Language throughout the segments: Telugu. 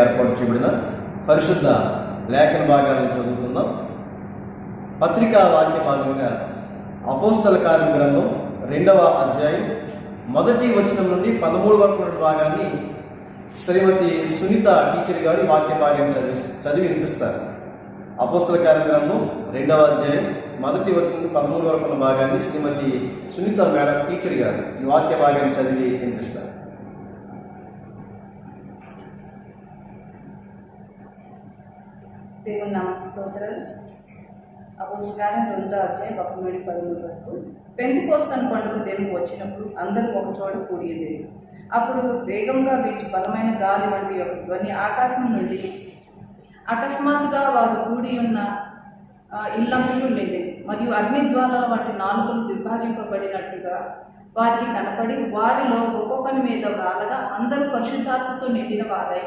ఏర్పాటు చేయబడిన పరిశుద్ధ లేఖన భాగాలను చదువుకుందాం. పత్రికా వాక్య భాగంగా అపోస్తల కార్య గ్రంథం 2వ అధ్యాయం 1వ వచనం నుండి 13 వరకు ఉన్న భాగాన్ని శ్రీమతి సునీత టీచర్ గారు వాక్య భాగాన్ని చదివి వినిపిస్తారు. అపోస్తల కార్య గ్రంథం 2వ అధ్యాయం 1వ వచనం నుండి 13 వరకు ఉన్న భాగాన్ని శ్రీమతి సునీత మేడం టీచర్ గారు ఈ వాక్య భాగాన్ని చదివి వినిపిస్తారు. దేవుని నామమునకు స్తోత్రాలు. అపోస్తల కార్యం 2వ అధ్యాయం 1 నుండి 13 వరకు. పెంతెకొస్తు పండుగ దినం వచ్చినప్పుడు అందరూ ఒక చోట కూడి ఉండేది. అప్పుడు వేగంగా వీచు బలమైన గాలి వంటి ఒక ధ్వని ఆకాశం నుండి అకస్మాత్తుగా వారు కూడి ఉన్న ఇల్లంతయు నిండింది. మరియు అగ్ని జ్వాలల వంటి నాలుకలు విభాగింపబడినట్టుగా వారికి కనపడి వారిలో ఒక్కొక్కరి మీద రాలగా అందరూ పరిశుద్ధాత్మతో నిండిన వారై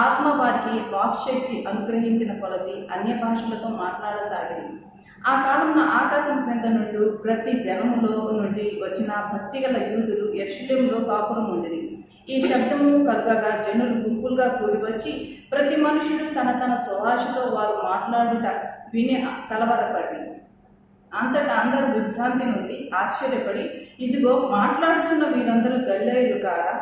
ఆత్మ వారికి వాక్శక్తి అనుగ్రహించిన కొలది అన్య భాషలతో మాట్లాడసాగింది. ఆ కాలంలో ఆకాశం క్రింద నుండి ప్రతి జనములో నుండి వచ్చిన భక్తిగల యూదులు యెరూషలేములో కాపురం ఉండిరి. ఈ శబ్దము కలగగా జనులు గుంపులుగా కూడి వచ్చి ప్రతి మనుషుడు తన తన స్వభాషతో వారు మాట్లాడుట విని కలవరపడి అంతటా అందరూ విభ్రాంతి నుండి ఆశ్చర్యపడి, ఇదిగో మాట్లాడుతున్న వీరందరూ గలిలయులు కారా?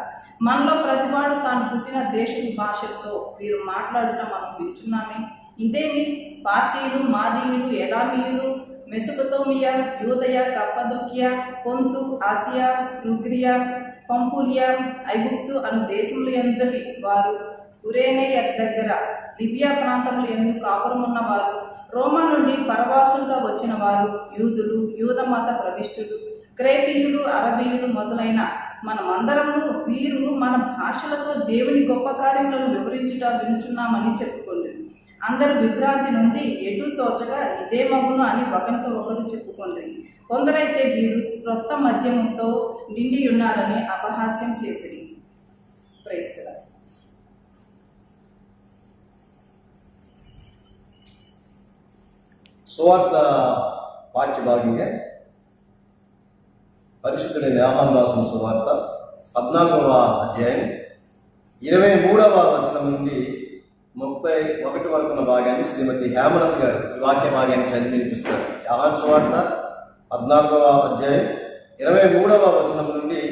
మనలో ప్రతివాడు తాను పుట్టిన దేశపు భాషలతో వీరు మాట్లాడుట మనం వింటున్నామే. ఇదేమి పార్తీయులు, మాదీయులు, ఎలామీయులు, మెసొపొతేమియా, యూదయ, కప్పదొకియా, పొంతు, ఆసియా, ఫ్రుగియా, పంఫూలియా, ఐగుప్తు అను దేశముల యందలి వారు, కురేనే దగ్గర లిబియా ప్రాంతముల యందు కాపురమున్న వారు, రోమా నుండి పరవాసులుగా వచ్చిన వారు, యూదులు, యూదమత ప్రవిష్టులు, క్రేతీయులు, అరబీయులు మొదలైన మనమందరము వీరు మన భాషలతో దేవుని గొప్ప కార్యములను వివరించుట వినుచున్నామని చెప్పుకుంది. అందరూ విభ్రాంతి నుండి ఎటు తోచగా ఇదే మగును అని ఒకరితో ఒకరు చెప్పుకుండ్రి. కొందరైతే వీరు క్రొత్త మద్యముతో నిండి ఉన్నారని అపహాస్యం చేసిరి. Praise the lord. సువార్త పాఠ్య భాగంగా పరిశుద్ధుడైన యోహాను రాసిన సువార్త 14వ అధ్యాయం 23వ వచనం నుండి 31 వరకు ఉన్న భాగాన్ని శ్రీమతి హేమలత గారు ఈ వాక్య భాగాన్ని చదివి వినిపిస్తారు. యోహాను సువార్త 14వ అధ్యాయం 23వ వచనం నుండి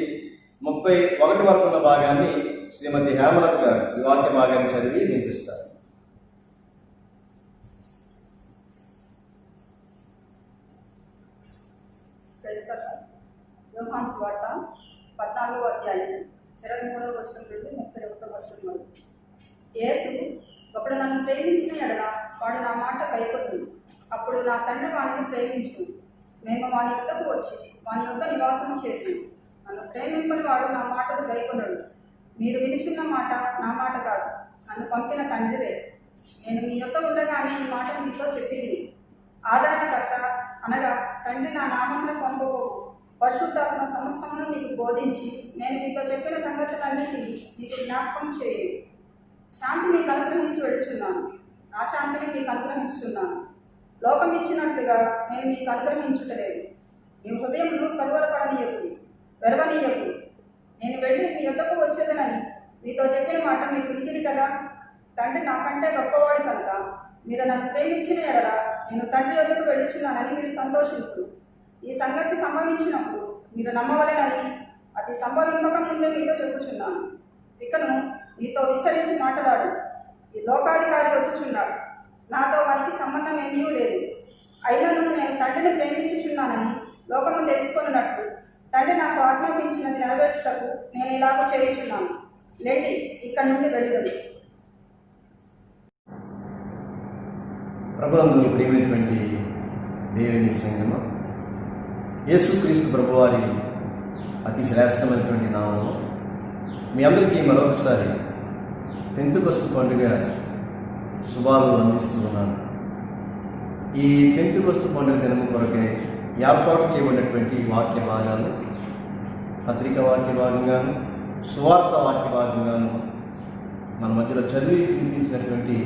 31 వరకు ఉన్న భాగాన్ని శ్రీమతి హేమలత గారు ఈ వాక్య భాగాన్ని చదివి వినిపిస్తారు. యోహాను సువార్త 14వ అధ్యాయం 23వ వచనం నుండి 31వ వచనం వరకు. యేసు, ఒకడు నన్ను ప్రేమించిన ఎడల వాడు నా మాట కైకొనును. అప్పుడు నా తండ్రి వానిని ప్రేమించును. మేము వాని యొద్దకు వచ్చి వాని యొద్ద నివాసం చేతును. నన్ను ప్రేమింపని వాడు నా మాటలు కైకొనడు. మీరు వినిచున్న మాట నా మాట కాదు, నన్ను పంపిన తండ్రిదే. నేను మీ యొద్ద ఉండగానే ఈ మాట మీతో చెప్పిదిని. ఆదరణకర్త అనగా తండ్రి నా నామమున పంపబోవు పరిశుద్ధాత్మ సమస్తమును మీకు బోధించి నేను మీతో చెప్పిన సంగతులన్నిటినీ మీకు జ్ఞాపకం చేయండి. శాంతి మీకు అనుగ్రహించి వెళుచున్నాను, నా శాంతిని మీకు అనుగ్రహించుతున్నాను. లోకం ఇచ్చినట్లుగా నేను మీకు అనుగ్రహించుటలేదు. మీ హృదయమును కలువరపడనీయకుడి, వెరవనీయకుడి. నేను వెళ్ళి మీ యొద్దకు వచ్చేదనని మీతో చెప్పిన మాట మీరు వింటిరి కదా. తండ్రి నాకంటే గొప్పవాడు కనుక మీరు నన్ను ప్రేమించిన ఎడల నేను తండ్రి యొద్దకు వెళ్ళుచున్నానని మీరు సంతోషించురు. ఈ సంగతి సంభవించినప్పుడు మీరు నమ్మవలెనని అది సంభవింపక ముందే మీతో చెప్పుచున్నాను. ఇకను మీతో విస్తరించి మాట్లాడు. ఈ లోకాధికారి వచ్చుచున్నాడు, నాతో వారికి సంబంధం ఏమీ లేదు. అయినను నేను తండ్రిని ప్రేమించుచున్నానని లోకము తెలుసుకొనున్నట్లు తండ్రి నాకు ఆజ్ఞాపించినది నెరవేర్చుటకు నేను ఇలాగ చేయుచున్నాను. లేండి, ఇక్కడి నుండి వెళ్ళుదను. ప్రభువునందు ప్రియమైనటువంటి దేవుని సంగమ, యేసుక్రీస్తు ప్రభువారి అతి శ్రేష్టమైనటువంటి నామము మీ అందరికీ మరొకసారి పెంతెకొస్తు పండుగ శుభాలు అందిస్తూ ఉన్నాను. ఈ పెంతెకొస్తు పండుగ దినము కొరకే ఏర్పాటు చేయబడినటువంటి వాక్య భాగాలు పత్రిక వాక్య భాగంగాను సువార్త వాక్య భాగంగాను మన మధ్యలో చదివి వినిపించినటువంటి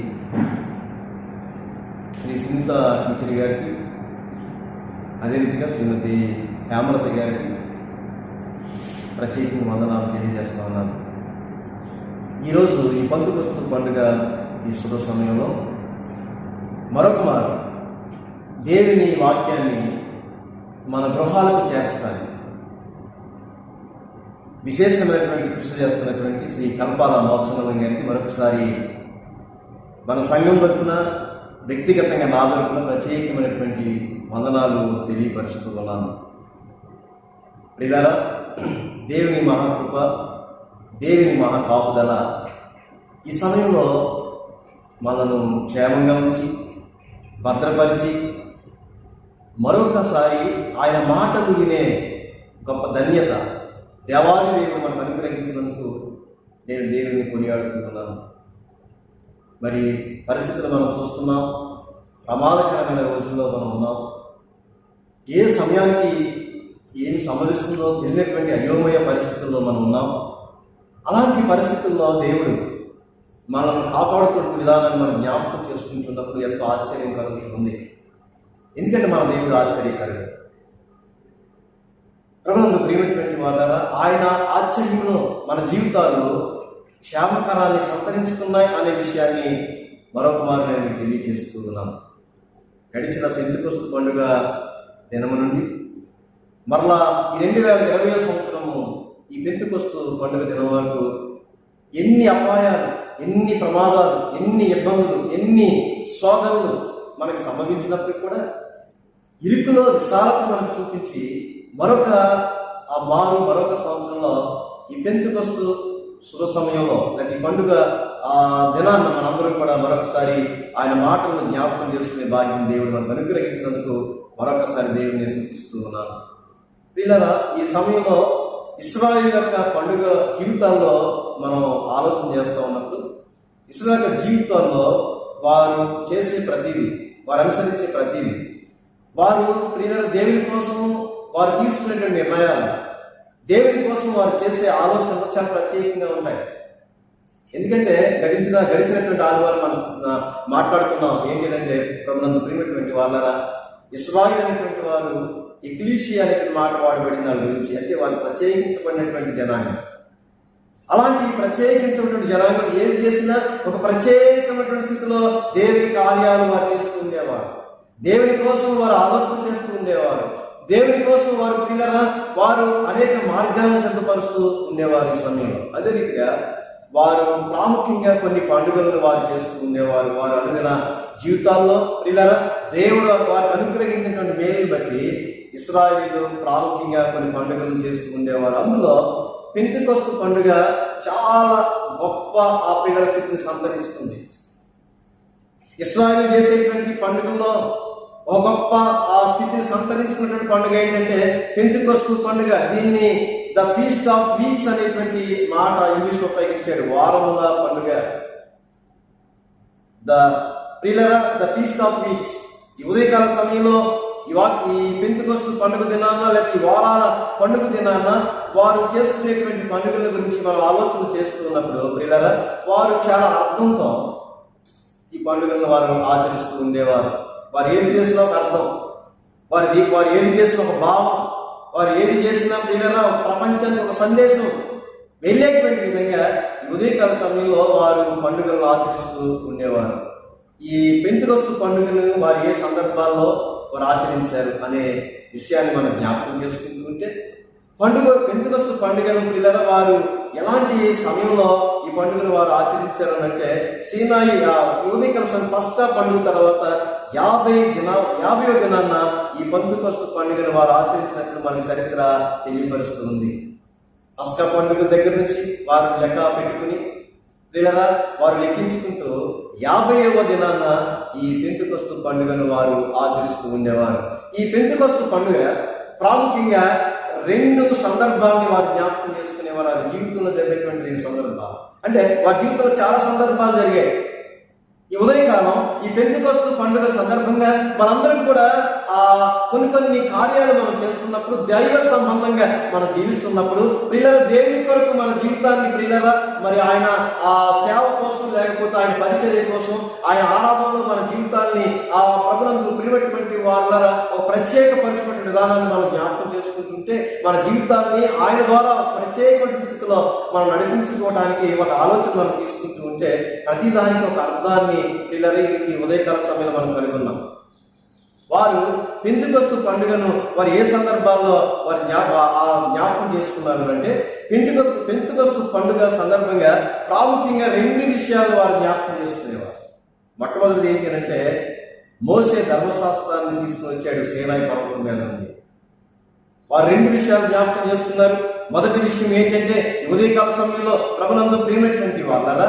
శ్రీ సునీత టీచర్ గారికి, అదే రీతిగా శ్రీమతి హేమలత గారికి ప్రత్యేకంగా వందనాలు తెలియజేస్తూ ఉన్నాను. ఈరోజు ఈ పెంతెకొస్తు పండుగ ఈ శుభ సమయంలో మరొక మారు దేవుని వాక్యాన్ని మన గృహాలకు చేర్చడానికి విశేషమైనటువంటి కృషి చేస్తున్నటువంటి శ్రీ కల్పాల మోత్సవం గారికి మరొకసారి మన సంఘం తరపున వ్యక్తిగతంగా నా తరపున ప్రత్యేకమైనటువంటి వందనాలు తెలియపరుస్తూ ఉన్నాను. ప్రియులారా, దేవుని మహాకృప, దేవుని మహాకాపుదల ఈ సమయంలో మనను క్షేమంగా ఉంచి భద్రపరిచి మరొకసారి ఆయన మాటలు వినే గొప్ప ధన్యత దేవాది దేవుడు మనకు అనుగ్రహించినందుకు నేను దేవుని కొనియాడుతూ ఉన్నాను. మరి పరిస్థితులు మనం చూస్తున్నాం, ప్రమాదకరమైన రోజుల్లో మనం ఉన్నాం. ఏ సమయానికి ఏమి సంభవిస్తుందో తెలియనటువంటి అయోమయ పరిస్థితుల్లో మనం ఉన్నాం. అలాంటి పరిస్థితుల్లో దేవుడు మనల్ని కాపాడుతున్న విధానాన్ని మనం జ్ఞాపకం చేసుకుంటున్నప్పుడు ఎంతో ఆశ్చర్యం కలుగుతుంది. ఎందుకంటే మన దేవుడు ఆశ్చర్యకరుడు. ప్రభువునందు ప్రియమైనటువంటి వారారా, ఆయన ఆశ్చర్యంలో మన జీవితాలు క్షేమకరాన్ని సంతరించుకున్నాయి అనే విషయాన్ని మరొక మారు నేను మీకు తెలియజేస్తూ ఉన్నాను. గడిచిన పెంతెకొస్తు పండుగ దినము నుండి మరలా ఈ 2020 సంవత్సరము ఈ పెంతెకొస్తు పండుగ దినం వరకు ఎన్ని అపాయాలు, ఎన్ని ప్రమాదాలు, ఎన్ని ఇబ్బందులు, ఎన్ని శోధనలు మనకు సంభవించినప్పటికీ కూడా ఇరుకులో విశాలత మనకు చూపించి మరొక సంవత్సరంలో ఈ పెంతెకొస్తు శుభ సమయంలో లేదా ఈ పండుగ దినాన్ని మనందరం కూడా మరొకసారి ఆయన మాటలను జ్ఞాపకం చేసుకునే భాగ్యం దేవుడు మనకు అనుగ్రహించినందుకు మరొకసారి దేవుడిని స్తుతిస్తూ ఉన్నాను. ప్రియులారా, ఈ సమయంలో ఇశ్రాయేలు యొక్క పండుగ జీవితాల్లో మనం ఆలోచన చేస్తూ ఉన్నప్పుడు ఇశ్రాయేలు యొక్క జీవితాల్లో వారు చేసే ప్రతిదీ, వారు అనుసరించే ప్రతిదీ, వారు ప్రియులారా దేవుని కోసం వారు తీసుకునేటువంటి నిర్ణయాలు, దేవుని కోసం వారు చేసే ఆలోచనలు చాలా ప్రత్యేకంగా ఉంటాయి. ఎందుకంటే గడిచినటువంటి ఆదివారం మనం మాట్లాడుకున్నాం ఏంటంటే ప్రభునందు ప్రియమైనటువంటి వాళ్ళరా, ఇశ్రాయేలు అనేటువంటి వారు ఎక్లీషియా అనేటువంటి మాట వాడబడిన దాని గురించి, అంటే వారు ప్రత్యేకించబడినటువంటి జనాంగం. అలాంటి ప్రత్యేకించబడినటువంటి జనాంగం ఏది చేసినా ఒక ప్రత్యేకమైనటువంటి స్థితిలో దేవుని కార్యాలు వారు చేస్తూ ఉండేవారు. దేవుని కోసం వారు ఆలోచన చేస్తూ ఉండేవారు. దేవుని కోసం వారు పిల్లరా వారు అనేక మార్గాలను సిద్ధపరుస్తూ ఉండేవారు ఈ సమయంలో. అదే రీతిగా వారు ప్రాముఖ్యంగా కొన్ని పండుగలను వారు చేస్తూ ఉండేవారు. వారు అనుదిన జీవితాల్లో పిల్లరా దేవుడు వారికి అనుగ్రహించినటువంటి మేలుని బట్టి ఇశ్రాయేలీయులు ప్రాముఖ్యంగా కొన్ని పండుగలను చేస్తూ ఉండేవారు. అందులో పెంతెకొస్తు పండుగ చాలా గొప్ప ఆ పిల్లల స్థితిని సంతరించుకుంది. ఇశ్రాయేలీయులు చేసేటువంటి పండుగల్లో ఒక గొప్ప ఆ స్థితిని సంతరించుకున్నటువంటి పండుగ ఏంటంటే పెంతెకొస్తు పండుగ. దీన్ని ద ఫీస్ట్ ఆఫ్ వీక్స్ అనేటువంటి మాట ఇంగ్లీష్లో ఉపయోగించాడు. వారముల పండుగ, ద ఫీస్ట్ ఆఫ్ వీక్స్. ఈ ఉదయకాల సమయంలో ఈ పెంతెకొస్తు పండుగ దినాన్న లేదా ఈ వారాల పండుగ దినాన్న వారు చేసుకునేటువంటి పండుగల గురించి మనం ఆలోచన చేస్తూ ఉన్నప్పుడు ప్రియులారా వారు చాలా అర్థంతో ఈ పండుగలను వారు ఆచరిస్తూ ఉండేవారు. వారు ఏది చేసినా ఒక అర్థం, వారు ఏది చేసినా ఒక భావం, వారు ఏది చేసినా ప్రియులారా ప్రపంచానికి ఒక సందేశం వెళ్ళేటువంటి విధంగా ఈ ఉదయకాల సమయంలో వారు పండుగలను ఆచరిస్తూ ఉండేవారు. ఈ పెంతెకొస్తు పండుగను వారు ఏ సందర్భాల్లో వారు ఆచరించారు అనే విషయాన్ని మనం జ్ఞాపకం చేసుకుంటుంటే పెంతెకొస్తు పండుగను పిల్లల వారు ఎలాంటి సమయంలో ఈ పండుగను వారు ఆచరించారు అంటే సీనాయి ఉదయకాల పస్కా పండుగ తర్వాత 50వ దినాన్న ఈ పెంతెకొస్తు పండుగను వారు ఆచరించినట్లు మన చరిత్ర తెలియపరుస్తుంది. పస్కా పండుగ దగ్గర నుంచి వారు లెక్క పెట్టుకుని పిల్లరా వారు లెక్కించుకుంటూ 50వ దినాన్న ఈ పెంతెకొస్తు పండుగను వారు ఆచరిస్తూ ఉండేవారు. ఈ పెంతెకొస్తు పండుగ ప్రాముఖ్యంగా 2 సందర్భాలని వారు జ్ఞాపకం చేసుకునేవారు. వారి జీవితంలో జరిగినటువంటి 2 సందర్భాలు, అంటే వారి జీవితంలో చాలా సందర్భాలు జరిగాయి. ఈ ఉదయకాలం ఈ పెంతెకొస్తు పండుగ సందర్భంగా మనందరం కూడా ఆ కొన్ని కార్యాలు మనం చేస్తున్నప్పుడు, దైవ సంబంధంగా మనం జీవిస్తున్నప్పుడు ప్రియులారా, దేవుని కొరకు మన జీవితాన్ని ప్రియులారా మరి ఆయన సేవ కోసం, లేకపోతే ఆయన పరిచర్య కోసం, ఆయన ఆరాధనలో మన జీవితాన్ని ప్రభునందు ప్రియమైనటువంటి వాళ్ళ ఒక ప్రత్యేకపరిచినటువంటి విధానాన్ని మనం జ్ఞాపకం చేసుకుంటుంటే, మన జీవితాన్ని ఆయన ద్వారా ప్రత్యేకమైన స్థితిలో మనం నడిపించుకోవడానికి ఒక ఆలోచన మనం తీసుకుంటూ ఉంటే, ప్రతిదానికి ఒక అర్థాన్ని ప్రియులారా ఈ ఉదయకాల సమయంలో మనం కనుగొన్నాం. వారు పెంతెకొస్తు పండుగను వారు ఏ సందర్భాల్లో వారు జ్ఞాపకం చేసుకున్నారు అంటే, పెంతెకొస్తు పండుగ సందర్భంగా ప్రాముఖ్యంగా 2 విషయాలు వారు జ్ఞాపకం చేసుకునేవారు. మొట్టమొదటిది ఏంటి అంటే, మోషే ధర్మశాస్త్రాన్ని తీసుకుని వచ్చాడు సీనాయి పర్వతం మీద నుండి. వారు 2 విషయాలు జ్ఞాపకం చేసుకున్నారు. మొదటి విషయం ఏంటంటే, ఉదయకాల సమయంలో ప్రభునందు ప్రియమైనటువంటి వాళ్ళ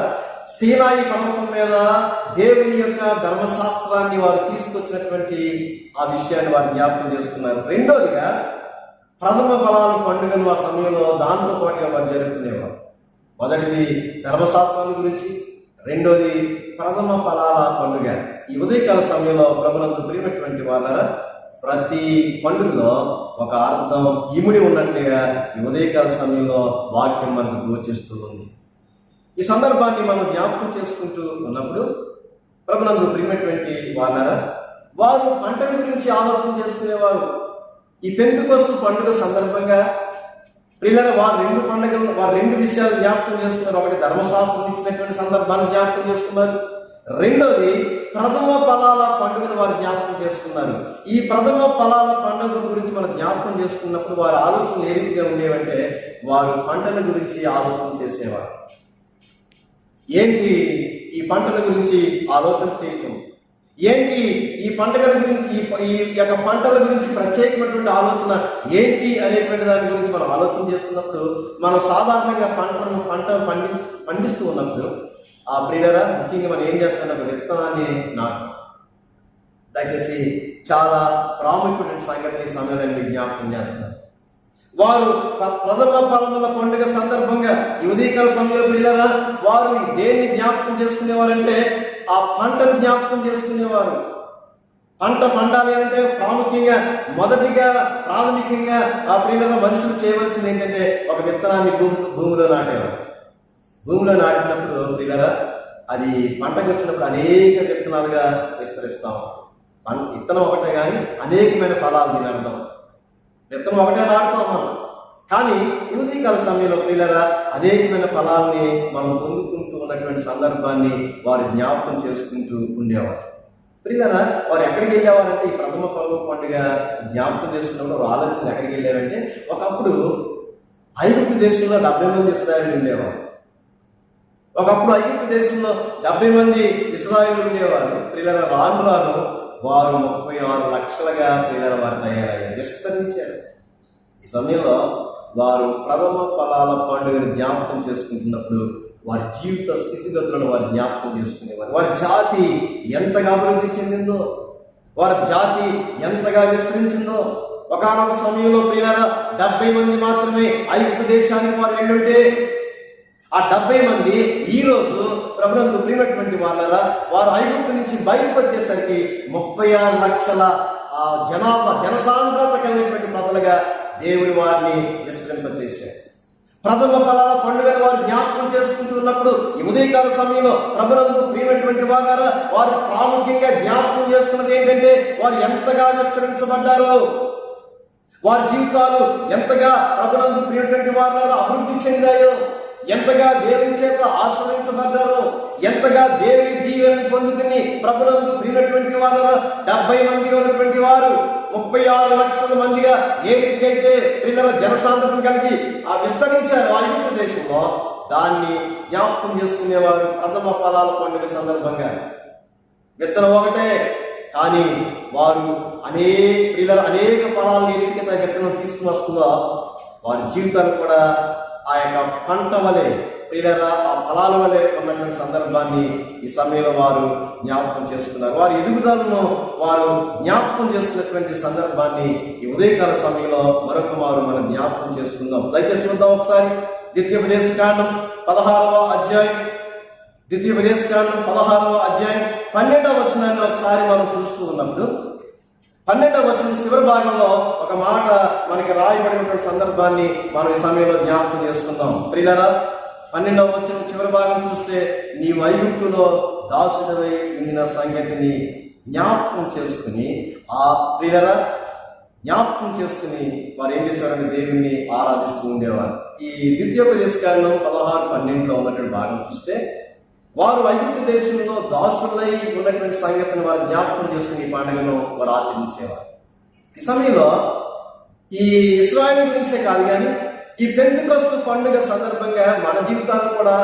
సీనాయి పర్వతం మీద దేవుని యొక్క ధర్మశాస్త్రాన్ని వారు తీసుకొచ్చినటువంటి ఆ విషయాన్ని వారు జ్ఞాపకం చేసుకున్నారు. రెండోదిగా ప్రథమ ఫలాల పండుగను ఆ సమయంలో దాంతో పాటుగా వారు జరుపుకునేవారు. మొదటిది ధర్మశాస్త్రాన్ని గురించి, రెండోది ప్రథమ ఫలాల పండుగ. ఈ ఉదయకాల సమయంలో ప్రభునందు ప్రియమైనటువంటి వాళ్ళ ప్రతి పండుగలో ఒక అర్థం ఇమిడి ఉన్నట్లుగా ఈ ఉదయకాల సమయంలో వాక్యం మనకు గోచరిస్తూ ఉంది. ఈ సందర్భాన్ని మనం జ్ఞాపకం చేసుకుంటూ ఉన్నప్పుడు ప్రభునందు ప్రియమైనటువంటి వాళ్ళారా, వారు పంటల గురించి ఆలోచన చేసుకునేవారు. ఈ పెంతెకొస్తు పండుగ సందర్భంగా ప్రియులారా వారు 2 విషయాలు జ్ఞాపకం చేసుకున్నారు. ఒకటి ధర్మశాస్త్రం ఇచ్చినటువంటి సందర్భాన్ని జ్ఞాపకం చేసుకున్నారు. రెండోది ప్రథమ ఫలాల పండుగను వారు జ్ఞాపకం చేసుకున్నారు. ఈ ప్రథమ ఫలాల పండుగ గురించి మనం జ్ఞాపకం చేసుకున్నప్పుడు వారి ఆలోచనలు ఏ రీతిగా ఉండేవంటే, వారు పంటల గురించి ఆలోచన చేసేవారు. ఏంటి ఈ పంటల గురించి ఆలోచన చేయటం, ఏంటి ఈ పండుగల గురించి, ఈ యొక్క పంటల గురించి ప్రత్యేకమైనటువంటి ఆలోచన ఏంటి అనేటువంటి దాని గురించి మనం ఆలోచన చేస్తున్నప్పుడు, మనం సాధారణంగా పంట పండిస్తూ ఉన్నప్పుడు ప్రియులారా ముఖ్యంగా మనం ఏం చేస్తాం, ఒక విత్తనాన్ని నాటుతాం. దయచేసి చాలా ప్రాముఖ్యమైన సంగతి ఈ సమయంలో మీకు జ్ఞాపకం చేస్తున్నారు. వారు ప్రథమ ఫలముల పండుగ సందర్భంగా ఈ ఉదయకాల సమయంలో ప్రియులారా వారు దేన్ని జ్ఞాపకం చేసుకునేవారంటే, ఆ పంటను జ్ఞాపకం చేసుకునేవారు. పంట పండాలి అంటే మొదటిగా ప్రాథమికంగా ప్రియులారా మనుషులు చేయవలసింది ఏంటంటే, ఒక విత్తనాన్ని భూమిలో నాటేవారు. భూమిలో నాటినప్పుడు ప్రియులారా అది పంటకు వచ్చినప్పుడు అనేక విత్తనాలుగా విస్తరిస్తాం. విత్తనం ఒకటే కానీ అనేకమైన ఫలాలు దీని అర్థం. విత్తనం ఒకటే నాటుతాం మనం, కానీ ఈ ఉదయకాల సమయంలో ప్రియులారా అనేకమైన ఫలాల్ని మనం పొందుకుంటూ ఉన్నటువంటి సందర్భాన్ని వారు జ్ఞాపకం చేసుకుంటూ ఉండేవారు. ప్రియులారా వారు ఎక్కడికి వెళ్ళేవారంటే, ఈ ప్రథమ ఫల పండుగ జ్ఞాపకం చేసుకున్నప్పుడు వారు ఆలోచన ఎక్కడికి వెళ్ళారంటే, ఒకప్పుడు ఐగుప్తు దేశంలో 70 మంది ఇశ్రాయేలు ఉండేవారు. ఒకప్పుడు ఐగుప్తు దేశంలో 70 మంది ఇశ్రాయేలు ఉండేవారు. ప్రియులారా రాను రాను వారు 36 లక్షలుగా ప్రియులారా వారు తయారయ్యారు, విస్తరించారు. ఈ సమయంలో వారు ప్రథమ ఫలాల పండుగను జ్ఞాపకం చేసుకుంటున్నప్పుడు వారి జీవిత స్థితిగతులను వారు జ్ఞాపకం చేసుకునేవారు. వారి జాతి ఎంతగా అభివృద్ధి చెందిందో, వారి జాతి ఎంతగా విస్తరించిందో. ఒకానొక సమయంలో ప్రియులారా 70 మంది మాత్రమే ఐగుప్తు దేశానికి వారు వెళ్ళుంటే, ఆ 70 మంది ఈ రోజు ప్రభునందు ప్రియమైనటువంటి వాళ్ళరా వారు ఐగుప్తు నుంచి బయటకు వచ్చేసరికి 36 లక్షల జనసాంద్రత కలిగినటువంటి ప్రజలుగా దేవుడి వారిని విస్తరింపచేశారు. ప్రథమ ఫలాల పండుగను వారు జ్ఞాపకం చేసుకుంటున్నప్పుడు ఈ ఉదయకాల సమయంలో ప్రభునందు ప్రియమైనటువంటి వాళ్ళరా వారు ప్రాముఖ్యంగా జ్ఞాపకం చేసుకున్నది ఏంటంటే, వారు ఎంతగా విస్తరించబడ్డారో, వారి జీవితాలు ఎంతగా ప్రభునందు ప్రియమైనటువంటి వాళ్ళలో అభివృద్ధి చెందాయో, ఎంతగా దేవుని చేత ఆశ్రయించబడ్డారో, ఎంతగా దేవుని దీవెనని పొందుకుని ప్రభునందు ప్రియమైనటువంటి వారు 70 మందిగా ఉన్నటువంటి వారు 36 లక్షల మందిగా ఏ రీతికైతే పిల్లల జనసాంద్రతను కలిగి విస్తరించారు ఐగుప్తు దేశంలో, దాన్ని జ్ఞాపకం చేసుకునేవారు. ప్రథమ ఫలాల పండుగ సందర్భంగా విత్తనం ఒకటే, కానీ వారు అనేక ఫలాలను ఏ రీతికైతే విత్తనం తీసుకుని వస్తుందో, వారి జీవితాలు కూడా ఆ యొక్క పంట వలె ప్రియులారా ఆ ఫలాల వలె ఉన్నటువంటి సందర్భాన్ని ఈ సమయంలో వారు జ్ఞాపకం చేసుకున్నారు. వారి ఎదుగుదలను వారు జ్ఞాపకం చేసుకున్నటువంటి సందర్భాన్ని ఈ ఉదయకాల సమయంలో మరొక వారు మనం జ్ఞాపకం చేసుకుందాం. దయచేసి చూద్దాం ఒకసారి ద్వితీయోపదేశకాండం 16వ అధ్యాయం, ద్వితీయోపదేశకాండం 16వ అధ్యాయం 12వ వచనాన్ని ఒకసారి మనం చూస్తూ ఉన్నప్పుడు, 12వ వచనం చివరి భాగంలో ఒక మాట మనకి రాయబడినటువంటి సందర్భాన్ని మనం ఈ సమయంలో జ్ఞాపకం చేసుకుందాం. ప్రియులారా, 12వ వచనం చివరి భాగం చూస్తే, నీవు ఐగుప్తులో దాసుడవై ఉండిన సంగతిని జ్ఞాపకం చేసుకుని, ఆ ప్రియులారా జ్ఞాపకం చేసుకుని వారు ఏం చేశారంటే దేవుణ్ణి ఆరాధిస్తూ ఉండేవారు. ఈ ద్వితీయోపదేశకాండం 16-12లో ఉన్నటువంటి భాగం చూస్తే, వారు ఐగుప్తు దేశంలో దాసులై ఉన్నటువంటి సంగతిని వారు జ్ఞాపకం చేసుకుని ఈ పండుగను వారు ఆచరించేవారు. ఈ సమయంలో ఈ ఇశ్రాయేలు గురించే కాదు కానీ ఈ పెంతెకొస్తు పండుగ సందర్భంగా మన జీవితాన్ని కూడా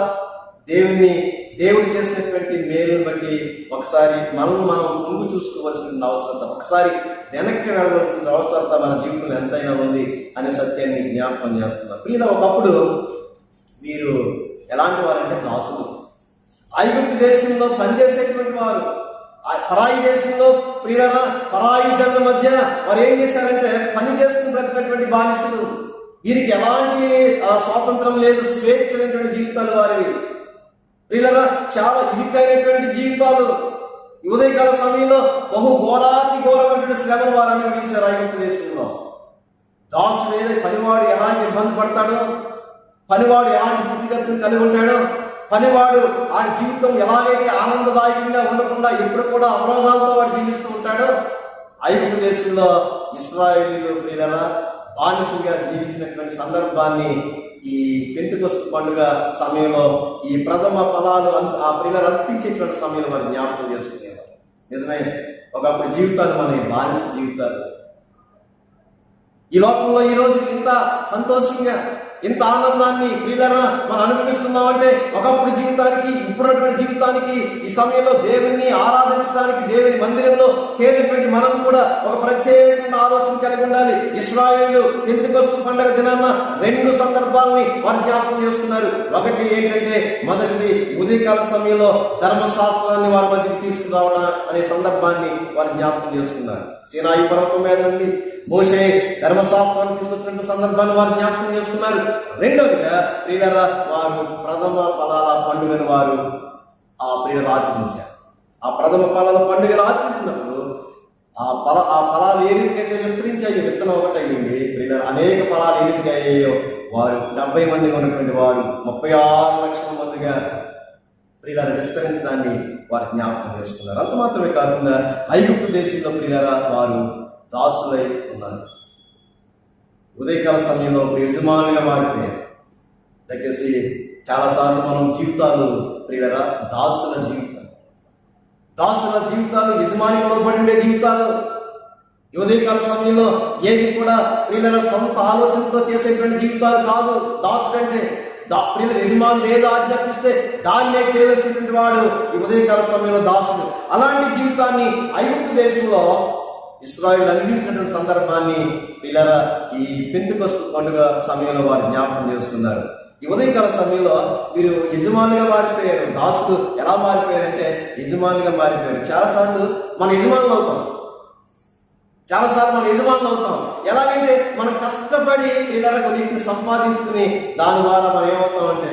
దేవుడు చేసినటువంటి మేలుని బట్టి ఒకసారి మనం తొంగు చూసుకోవాల్సిన అవసరత, ఒకసారి వెనక్కి వెళ్ళవలసిన అవసరత మన జీవితంలో ఎంతైనా ఉంది అనే సత్యాన్ని జ్ఞాపకం చేస్తున్నారు. ప్రియుల, ఒకప్పుడు వీరు ఎలాంటి వారంటే దాసులు. ఐగుప్తు దేశంలో పనిచేసేటువంటి వారు, పరాయి దేశంలో ప్రియులరా పరాయి జనుల మధ్య వారు ఏం చేశారంటే పని చేసుకుని బ్రతికినటువంటి బానిసలు. వీరికి ఎలాంటి స్వాతంత్రం లేదు, స్వేచ్ఛ అనేటువంటి జీవితాలు వారివి. ప్రియులరా చాలా ఇరుకైనటువంటి జీవితాలు. ఉదయకాల సమయంలో ఘోరమైనటువంటి శ్రమను వారు అనుభవించారు ఐగుప్తు దేశంలో. దాసుడు ఏదైతే పనివాడు ఎలాంటి ఇబ్బంది పడతాడో, పనివాడు ఎలాంటి స్థితిగతులు కలిగి ఉంటాడో, పనివాడు ఆ జీవితం ఎలాగైతే ఆనందదాయకంగా ఉండకుండా ఎప్పుడు కూడా అవరోధాలతో వాడు జీవిస్తూ ఉంటాడో, ఐగుప్తు దేశంలో ఇశ్రాయేలీయులు ప్రియులరా బానిసలుగా జీవించినటువంటి సందర్భాన్ని ఈ పెంతెకొస్తు పండుగ సమయంలో ఈ ప్రథమ ఫలాలు ఆ ప్రియులను అర్పించేటువంటి సమయంలో వారు జ్ఞాపకం చేసుకునేవారు. నిజమే, ఒకప్పుడు జీవితాలు మన బానిస జీవితాలు. ఈ లోకంలో ఈరోజు ఇంత సంతోషంగా ఇంత ఆనందాన్ని ప్రియులరా మనం అనుభవిస్తున్నామంటే ఒకప్పుడు జీవితానికి ఇప్పుడున్నటువంటి జీవితానికి ఈ సమయంలో దేవుణ్ణి ఆరాధించడానికి దేవుని మందిరంలో చేరినటువంటి మనం కూడా ఒక ప్రత్యేకమైన ఆలోచన కలిగి ఉండాలి. ఇశ్రాయేలు పెంతెకొస్తు పండుగ దినాన 2 సందర్భాలని వారు జ్ఞాపకం చేసుకున్నారు. ఒకటి ఏంటంటే, మొదటిది ఉదయకాల సమయంలో ధర్మశాస్త్రాన్ని వారి మధ్యకి తీసుకురావడం అనే సందర్భాన్ని వారు జ్ఞాపకం చేసుకున్నారు. సీనాయి పర్వతం మీద నుండి మోషే ధర్మశాస్త్రాన్ని తీసుకొచ్చినటువంటి సందర్భాన్ని వారు జ్ఞాపకం చేసుకున్నారు. రెండోదిగా ప్రియులరా వారు ప్రథమ ఫలాల పండుగను వారు ఆ ప్రియులు ఆచరించారు. ఆ ప్రథమ ఫలాల పండుగను ఆచరించినప్పుడు ఆ ఫలాలు ఏ రీతికైతే విస్తరించాయో, విత్తనం ఒకటి అయ్యింది ప్రియులరా, అనేక ఫలాలు ఏ రీతిగా అయ్యాయో వారు 70 మందిగా ఉన్నటువంటి వారు 36 లక్షల మందిగా ప్రియులను విస్తరించడాన్ని వారు జ్ఞాపకం చేసుకున్నారు. అంత మాత్రమే కాకుండా ఐగుప్తు దేశంలో ప్రియులరా వారు దాసులై ఉన్నారు. ఉదయకాల సమయంలో యజమానులుగా మారిపోయారు. దయచేసి చాలాసార్లు మనం జీవితాలు ప్రియులరా దాసుల జీవితాలు యజమానికి లోబడి ఉండే జీవితాలు. ఉదయకాల సమయంలో ఏది కూడా ప్రియులరా సొంత ఆలోచనతో చేసేటువంటి జీవితాలు కాదు. దాసుడు అంటే ప్రియుల యజమానులు ఏదో ఆజ్ఞాపిస్తే దాన్నే చేయవలసినటువంటి వాడు ఈ ఉదయకాల సమయంలో దాసుడు. అలాంటి జీవితాన్ని ఐగుప్తు దేశంలో ఇశ్రాయేలు అనుభవించినటువంటి సందర్భాన్ని ప్రియులరా ఈ పెంతెకొస్తు పండుగ సమయంలో వారు జ్ఞాపకం చేసుకున్నారు. ఈ ఉదయకాల సమయంలో వీరు యజమానులుగా మారిపోయారు. దాసుడు ఎలా మారిపోయారంటే యజమానులుగా మారిపోయారు. చాలాసార్లు మన యజమానులు అవుతాం. ఎలాగంటే మనం కష్టపడి ఇలా కొన్నింటిని సంపాదించుకుని దాని ద్వారా మనం ఏమవుతామంటే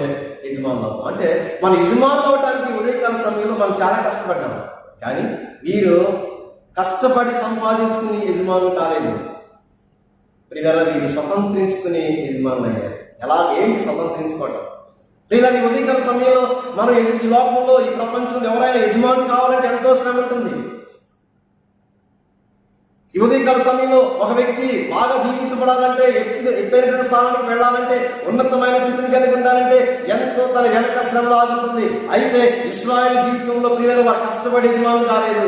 యజమానులు అవుతాం. అంటే మన యజమానులు అవడానికి ఉదయకాల సమయంలో మనం చాలా కష్టపడ్డాం. కానీ వీరు కష్టపడి సంపాదించుకుని యజమానులు కాలేదు ప్రియులారా, వీరు స్వతంత్రించుకుని యజమానులు అయ్యారు. ఏంటి స్వతంత్రించుకోవటం? ప్రియులారా, ఈ ఉదయకాల సమయంలో మనం ఈ లోకంలో ఈ ప్రపంచంలో ఎవరైనా యజమానులు కావాలంటే ఎంతో శ్రమ ఉంటుంది. ఈ ఉదయకాల సమయంలో ఒక వ్యక్తి బాగా దీవించబడాలంటే, ఎత్తైన స్థానానికి వెళ్ళాలంటే, ఉన్నతమైన స్థితిని కలిగి ఉండాలంటే ఎంతో తన వెనక శ్రమ లాగుంటుంది. అయితే ఇశ్రాయేలు జీవితంలో ప్రియులు వారు కష్టపడి యజమానులు కాలేదు.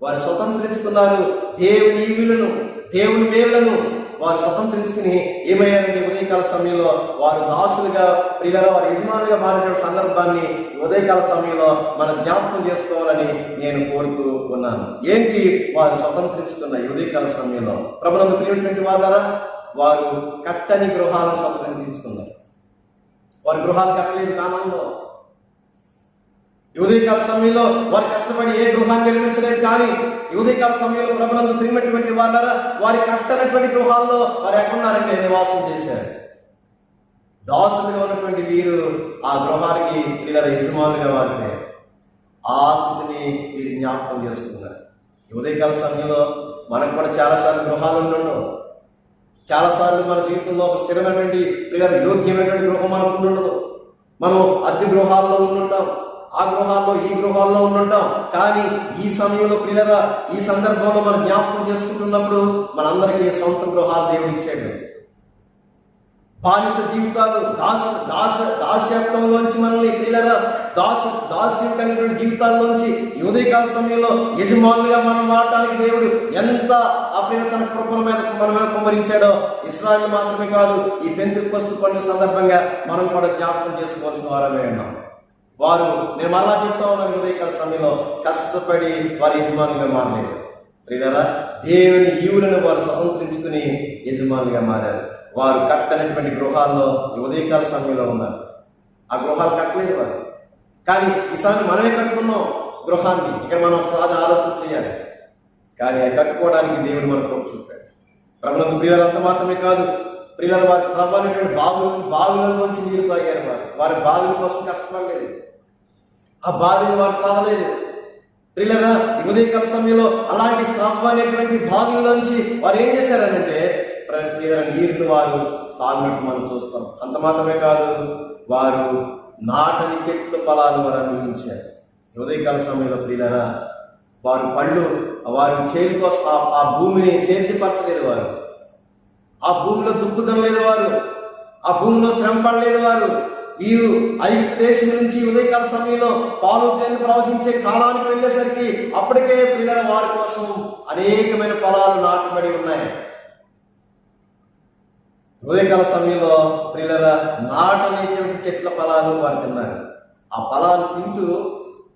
వారు స్వతంత్రించుకున్నారు. దేవుని ఈవులను, దేవుని మేళ్లను వారు స్వతంత్రించుకుని ఏమయ్యారంటే ఉదయకాల సమయంలో వారు దాసులుగా ప్రియులరా వారు యజమానులుగా మారిన సందర్భాన్ని ఉదయకాల సమయంలో మనం జ్ఞాపకం చేసుకోవాలని నేను కోరుతూ ఉన్నాను. ఏంటి వారు స్వతంత్రించుకున్న ఉదయకాల సమయంలో ప్రభునందు ప్రియమైనటువంటి వాళ్ళరా, వారు కట్టని గృహాలను స్వతంత్రించుకున్నారు. వారి గృహాలు కట్టలేదు కాలంలో. ఉదయకాల సమయంలో వారు కష్టపడి ఏ గృహాన్ని నిర్మించలేదు. కానీ ఉదయకాల సమయంలో ప్రభునందు ప్రియమైనటువంటి వాళ్ళరా, వారి కట్టనటువంటి గృహాల్లో వారు ఎక్కడున్నారంటే నివాసం చేశారు. దాసులుగా ఉన్నటువంటి వీరు ఆ గృహానికి వీళ్ళ యజమానులుగా మారిపోయారు. ఆ స్థితిని వీరు జ్ఞాపకం చేసుకున్నారు. ఉదయకాల సమయంలో మనకు కూడా చాలాసార్లు గృహాలు ఉండవు. చాలాసార్లు మన జీవితంలో ఒక స్థిరమైనటువంటి యోగ్యమైనటువంటి గృహం మనకు ఉండదు. మనం అద్దె గృహాల్లో ఉండుంటాం, ఆ గృహాల్లో ఈ గృహాల్లో ఉండుంటాం. కానీ ఈ సమయంలో ప్రియులరా, ఈ సందర్భంలో మనం జ్ఞాపకం చేసుకుంటున్నప్పుడు మనందరికీ సొంత గృహాలు దేవుడు ఇచ్చాడు. బానిస జీవితాలు, దాస్యత్వంలోంచి మనల్ని ప్రియులరా, దాస్యం కలిగినటువంటి జీవితాల్లోంచి ఈ ఉదయకాల సమయంలో యజమానులుగా మనం మారడానికి దేవుడు ఎంత తన కృపణ మీద మన మీద కుమ్మరించాడో ఇశ్రాయేలు మాత్రమే కాదు, ఈ పెంతెకొస్తు పండుగ సందర్భంగా మనం కూడా జ్ఞాపకం చేసుకోవాల్సిన వారమే ఉన్నాం. వారు, నేను మరలా చెప్తా ఉన్నాను, ఉదయకాల సమయంలో కష్టపడి వారి యజమానులుగా మారలేదు. ప్రియులరా, దేవుని ఈవులను వారు స్వతంత్రించుకుని యజమానులుగా మారారు. వారు కట్టనటువంటి గృహాల్లో ఈ ఉదయకాల సమయంలో ఉన్నారు. ఆ గృహాలు కట్టలేదు వారు, కానీ ఈసారి మనమే కట్టుకున్నాం గృహాన్ని. ఇక్కడ మనం ఒకసారి ఆలోచన చేయాలి. కానీ అది కట్టుకోవడానికి దేవుడు మనకు కృప చూపాడు. ప్రభునందు ప్రియులు అంత మాత్రమే కాదు, ప్రియులు వారు త్రవ్వనటువంటి బావిలోంచి నీరు తాగారు. వారి బావిల కోసం కష్టపడలేదు, ఆ బావిని వారు త్రవ్వలేదు. ప్రియులరా, ఈ ఉదయకాల సమయంలో అలాంటి త్రవ్వనేటువంటి బావిలోంచి వారు ఏం చేశారనంటే నీరును వారు తాగినట్టు మనం చూస్తాం. అంత మాత్రమే కాదు, వారు నాటని చెట్ల ఫలాలు వారు అనుభవించారు. ఉదయకాల సమయంలో ప్రియులరా, వారు చేతి కోసం ఆ భూమిని సేద్యపరచలేదు. వారు ఆ భూమిలో దుక్కుదం లేదు, వారు ఆ భూమిలో శ్రమ పడలేదు. వారు వీరు ఐగుప్తు దేశం నుంచి ఉదయకాల సమయంలో పాలు తేనెలు ప్రవహించే కాలానికి వెళ్ళేసరికి అప్పటికే ప్రియులరా వారి కోసం అనేకమైన ఫలాలు నాటబడి ఉన్నాయి. ఉదయకాల సమయంలో ప్రియులరా నాటనేటువంటి చెట్ల ఫలాలు వారు తిన్నారు. ఆ ఫలాలు తింటూ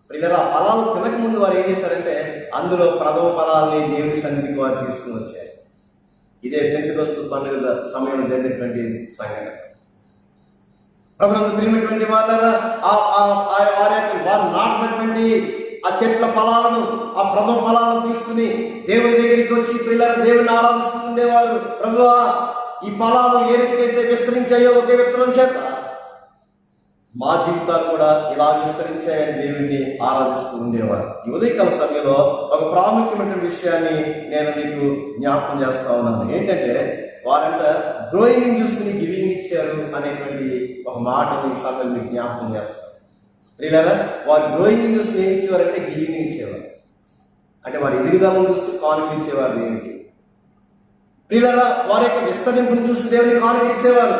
ప్రియులరా, ఆ ఫలాలు తినకముందు వారు ఏం చేశారంటే అందులో ప్రథమ ఫలాల్ని దేవుని సన్నిధికి వారు తీసుకుని వచ్చారు. ఇదే పెంతెకొస్తు పండుగ సమయంలో జరిగినటువంటి సంఘటన. ప్రభుత్వం ప్రియమైనటువంటి వారు వారు నాటినటువంటి ఆ చెట్ల ఫలాలను, ఆ ప్రథమ ఫలాలను తీసుకుని దేవుని దగ్గరికి వచ్చి ప్రియులరా దేవుని ఆరాధిస్తూ ఉండేవారు. ప్రభువా, ఈ ఫలాలు ఏ రీతికైతే విస్తరించాయో ఒకే విత్తనం చేత మా జీవితాలు కూడా ఇలా విస్తరించాయని దేవుణ్ణి ఆరాధిస్తూ ఉండేవారు. ఈ ఉదయకాల సమయంలో ఒక ప్రాముఖ్యమైన విషయాన్ని నేను మీకు జ్ఞాపకం చేస్తా ఉన్నాను. ఏంటంటే వారంట గ్రోయింగ్ చూసుకుని గివింగ్ ఇచ్చారు అనేటువంటి ఒక మాటని ఈ సమయంలో మీకు జ్ఞాపకం చేస్తారు. ప్రియులారా, వారు గ్రోయింగ్ చూసుకుని ఏమి ఇచ్చేవారంటే గివింగ్ ఇచ్చేవారు. అంటే వారి ఎదుగుదలను చూసి కానుకలు ఇచ్చేవారు దేవునికి. ప్రియులారా, వారి యొక్క విస్తరింపును చూసి దేవుని కానుకలు ఇచ్చేవారు.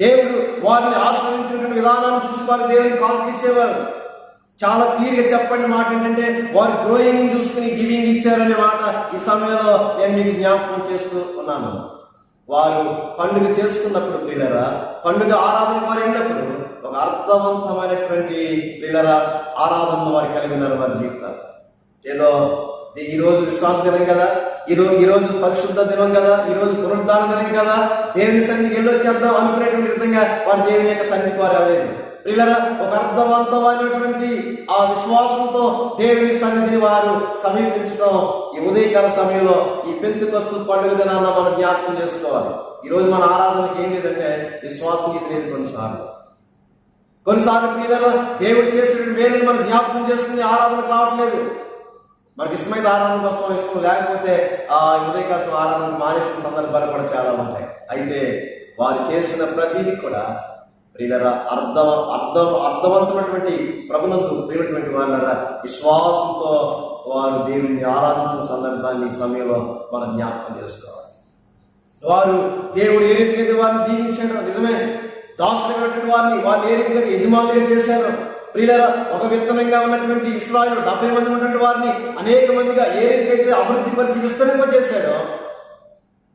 దేవుడు వారిని ఆశ్రయించిన విధానాన్ని చూసి వారు దేవుని కానుకలు ఇచ్చేవారు. చాలా క్లియర్గా చెప్పండి మాట ఏంటంటే వారు గ్రోయింగ్ చూసుకుని గివింగ్ ఇచ్చారనే మాట ఈ సమయంలో నేను మీకు జ్ఞాపకం చేస్తూ ఉన్నాను. వారు పండుగ చేసుకున్నప్పుడు ప్రియులరా, పండుగ ఆరాధన వారు వెళ్ళినప్పుడు ఒక అర్థవంతమైనటువంటి ప్రియులరా ఆరాధన వారు కలిగి ఉన్నారు వారి జీవితాలు. ఏదో ఈరోజు విశ్రాంతి దినం కదా, ఈరోజు పరిశుద్ధ దినం కదా, ఈరోజు పునరుద్ధాన దినం కదా, దేవుని సన్నిధికి వెళ్ళొచ్చేద్దాం అనుకునేటువంటి విధంగా వారు దేవుని యొక్క సన్నిధికి వారు వెళ్ళలేదు. ప్రియులరా, ఒక అర్థవంతమైనటువంటి ఆ విశ్వాసంతో దేవుని సన్నిధిని వారు సమీపించడం ఈ ఉదయకాల సమయంలో ఈ పెంతెకొస్తు పండుగ దినాన్న మనం జ్ఞాపకం చేసుకోవాలి. ఈరోజు మన ఆరాధనకి ఏం లేదంటే విశ్వాసం ఇది లేదు. కొన్నిసార్లు ప్రియులరా, దేవుడు చేసిన మేలుని మనం జ్ఞాపకం చేసుకుని ఆరాధనకు రావట్లేదు. మనకి ఇష్టమైన ఆరాధనకు వస్తాం, ఇష్టం లేకపోతే ఆ ఉదయకాల ఆరాధన మానేసిన సందర్భాలు కూడా చాలా ఉంటాయి. అయితే వారు చేసిన ప్రతిదీ కూడా ప్రియులరా అర్థవంతమైనటువంటి ప్రభునందు ప్రియమైనటువంటి వాళ్ళరా విశ్వాసంతో వారు దేవుని ఆరాధించిన సందర్భాన్ని ఈ సమయంలో మనం జ్ఞాపకం చేసుకోవాలి. వారు దేవుడు ఏ రీతిగా వారిని దీవించారో నిజమే, దాసులైనటువంటి వారిని ఏ రీతిగా యజమానులుగా చేశారో. ప్రియులరా, ఒక విత్తనంగా ఉన్నటువంటి ఇశ్రాయేలు 70 మంది ఉన్నటువంటి వారిని అనేక మందిగా ఏ రీతిగా అయితే అభివృద్ధి పరిచి విస్తరింపజేశాడో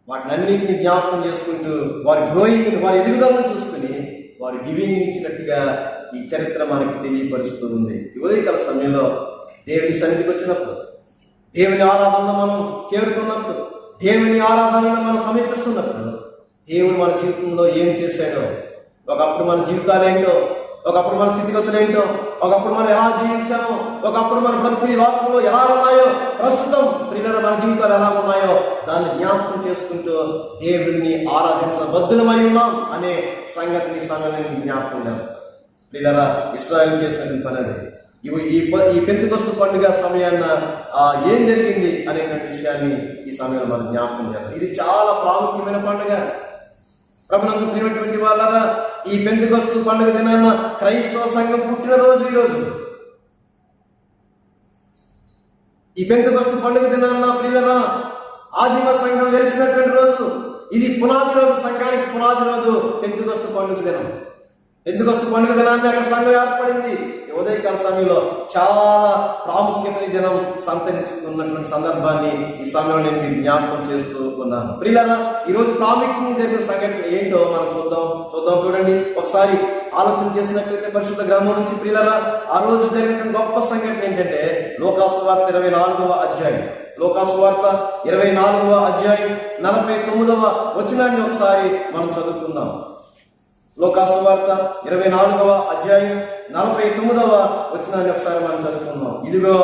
వాటినన్నింటినీ జ్ఞాపకం చేసుకుంటూ వారి గ్రోయింగ్, వారి ఎదుగుదలను చూసుకుని వారు గివింగ్ ఇచ్చినట్టుగా ఈ చరిత్ర మనకి తెలియపరుస్తూ ఉంది. ఈ ఉదయకాల సమయంలో దేవుని సన్నిధికి వచ్చినప్పుడు, దేవుని ఆరాధనలో మనం చేరుతున్నప్పుడు, దేవుని ఆరాధనలో మనం సమీపిస్తున్నప్పుడు దేవుడు మన జీవితంలో ఏం చేశాడో, ఒకప్పుడు మన జీవితాలు ఏంటో, ఒకప్పుడు మన స్థితిగతులు ఏంటో, ఒకప్పుడు మనం ఎలా జీవించామో, ఒకప్పుడు మన బ్రతుకుని లోకంలో ఎలా ఉన్నాయో, ప్రస్తుతం ప్రియులరా మన జీవితాలు ఎలా ఉన్నాయో దాన్ని జ్ఞాపకం చేసుకుంటూ దేవుడిని ఆరాధించబద్ధులమై ఉన్నాం అనే సంగతిని సమయాన్ని జ్ఞాపకం చేస్తాం. ప్రియులరా, ఇశ్రాయేలు చేసినటువంటి పని అది. ఈ పెంతెకొస్తు పండుగ సమయాన్న ఏం జరిగింది అనే విషయాన్ని ఈ సమయంలో మనం జ్ఞాపకం చేయాలి. ఇది చాలా ప్రాముఖ్యమైన పండుగ. ప్రభునందు ప్రియమైనటువంటి వాళ్ళరా, ఈ పెంతెకొస్తు పండుగ దినాన క్రైస్తవ సంఘం పుట్టినరోజు ఈరోజు. ఈ పెంతెకొస్తు పండుగ దినాన ప్రియులరా, ఆదిమ సంఘం వెలిసినటువంటి రోజు. ఇది పునాది రోజు, సంఘానికి పునాది రోజు పెంతెకొస్తు పండుగ దినం. పెంతెకొస్తు పండుగ దినాన్ని అక్కడ సంఘం ఏర్పడింది. ఉదయకాల సమయంలో చాలా ప్రాముఖ్యమైన దినం సంతరించుకున్నటువంటి సందర్భాన్ని ఈ సమయంలో నేను మీకు జ్ఞాపకం చేస్తూ ఉన్నాను. ప్రియులారా, ఈరోజు ప్రాముఖ్యంగా జరిగిన సంఘటన ఏంటో మనం చూద్దాం. చూడండి, ఒకసారి ఆలోచన చేసినట్లయితే పరిశుద్ధ గ్రంథం నుంచి ప్రియులారా, ఆ రోజు జరిగినటువంటి గొప్ప సంఘటన ఏంటంటే లోకాసు వార్త 24వ అధ్యాయం. లోకాసు వార్త 24వ అధ్యాయం 49వ వచనాన్ని ఒకసారి మనం చదువుకుందాం. లోకాసు వార్త 24వ అధ్యాయం 49వ వచనాన్ని ఒకసారి మనం చదువుకుందాం. ఇదిగో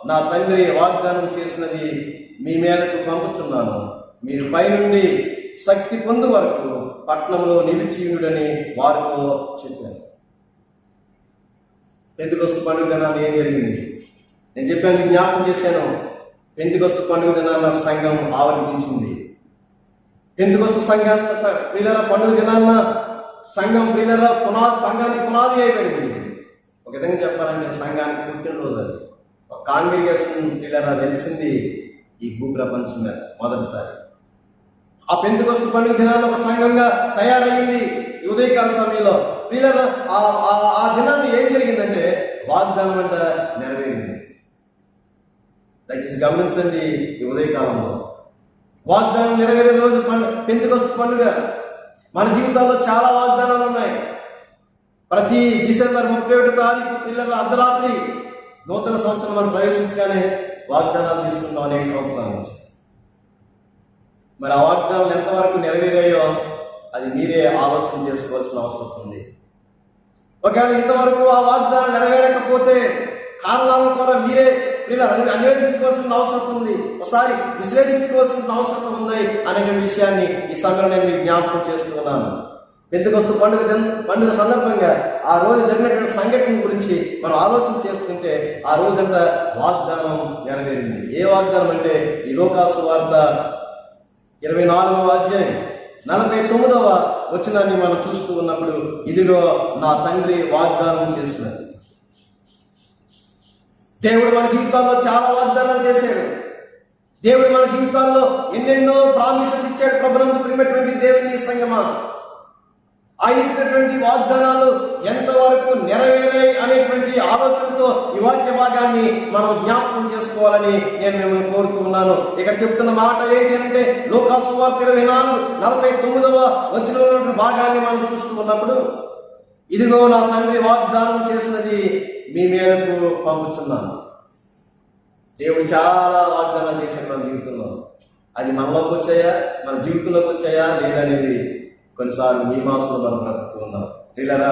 నా తండ్రి వాగ్దానం చేసినది మీ మీదకు పంపుచున్నాను, మీరు పైనుండి శక్తి పొందు వరకు పట్టణంలో నిలిచియుడని వారితో చెప్పాను. పెంతెకొస్తు పండుగ దినాన్ని ఏం జరిగింది నేను చెప్పాను, జ్ఞాపకం చేశాను. పెంతెకొస్తు పండుగ దినాన్న సంఘం ఆవర్తించింది. పెంతెకొస్తు ప్రియులారా పండుగ దినాన్న సంఘం ప్రియులారా సంఘానికి పునాది అయిపోయింది. ఒక విధంగా చెప్పాలంటే సంఘానికి పుట్టినరోజు అది. ఒక కాంగ్రిగేషన్ ప్రియులారా వెలిసింది ఈ భూప్రపంచం మీద మొదటిసారి. ఆ పెంతెకొస్తు పండుగ దినాన్ని ఒక సంఘంగా తయారయ్యింది ఈ ఉదయకాల సమయంలో. ప్రియులారా, ఆ దినాన్ని ఏం జరిగిందంటే వాగ్దానం అంట నెరవేరింది. దయచేసి గమనించండి, ఈ ఉదయకాలంలో వాగ్దానం నెరవేరే రోజు పెంతెకొస్తు పండుగ. మన జీవితాల్లో చాలా వాగ్దానాలు ఉన్నాయి. ప్రతి డిసెంబర్ 31వ తారీఖు పిల్లల అర్ధరాత్రి నూతన సంవత్సరం మనం ప్రవేశించగానే వాగ్దానాలు తీసుకుంటాం అనేక సంవత్సరాల నుంచి. మరి ఆ వాగ్దానాలు ఎంతవరకు నెరవేరాయో అది మీరే ఆలోచన చేసుకోవాల్సిన అవసరం ఉంది. ఒకవేళ ఇంతవరకు ఆ వాగ్దానం నెరవేరకపోతే కారణాలను కూడా మీరే అన్వేషించుకోవాల్సిన అవసరం ఉంది, ఒకసారి విశ్లేషించుకోవాల్సిన అవసరం ఉంది అనే విషయాన్ని ఈ సమయంలో నేను మీకు జ్ఞాపకం చేస్తున్నాను. పెంతెకొస్తు పండుగ సందర్భంగా ఆ రోజు జరిగినటువంటి సంఘటన గురించి మనం ఆలోచన చేస్తుంటే ఆ రోజంతా వాగ్దానం నెరవేరింది. ఏ వాగ్దానం అంటే ఈ లోకాసు వార్త 24వ అధ్యాయం 49వ వచనాన్ని మనం చూస్తూ ఉన్నప్పుడు, ఇదిగో నా తండ్రి వాగ్దానం చేసినది. దేవుడు మన జీవితాల్లో చాలా వాగ్దానాలు చేశాడు. దేవుడు మన జీవితాల్లో ఎన్నెన్నో ప్రామిసెస్ ఇచ్చాడు. ప్రభునందు ప్రియమైనటువంటి దేవుని సంగమా, ఆయన ఇచ్చినటువంటి వాగ్దానాలు ఎంతవరకు నెరవేరాయి అనేటువంటి ఆలోచనతో ఈ వాక్య భాగాన్ని మనం జ్ఞాపకం చేసుకోవాలని నేను మిమ్మల్ని కోరుతూ ఉన్నాను. ఇక్కడ చెప్తున్న మాట ఏంటి అంటే లోకాసు వార్త 24:49 వచనంలో భాగాన్ని మనం చూస్తూ ఉన్నప్పుడు, ఇదిగో నా తండ్రి వాగ్దానం చేసినది మీ మీదకు పంపుచున్నాను. దేవుడు చాలా వాగ్దానాలు చేశాడు మన జీవితంలో. అది మనలోకి వచ్చాయా, మన జీవితంలోకి వచ్చాయా లేదనేది కొన్నిసార్లు మీ మాసంలో మనం బ్రతుకుతూ ఉన్నాం. ప్రియులారా,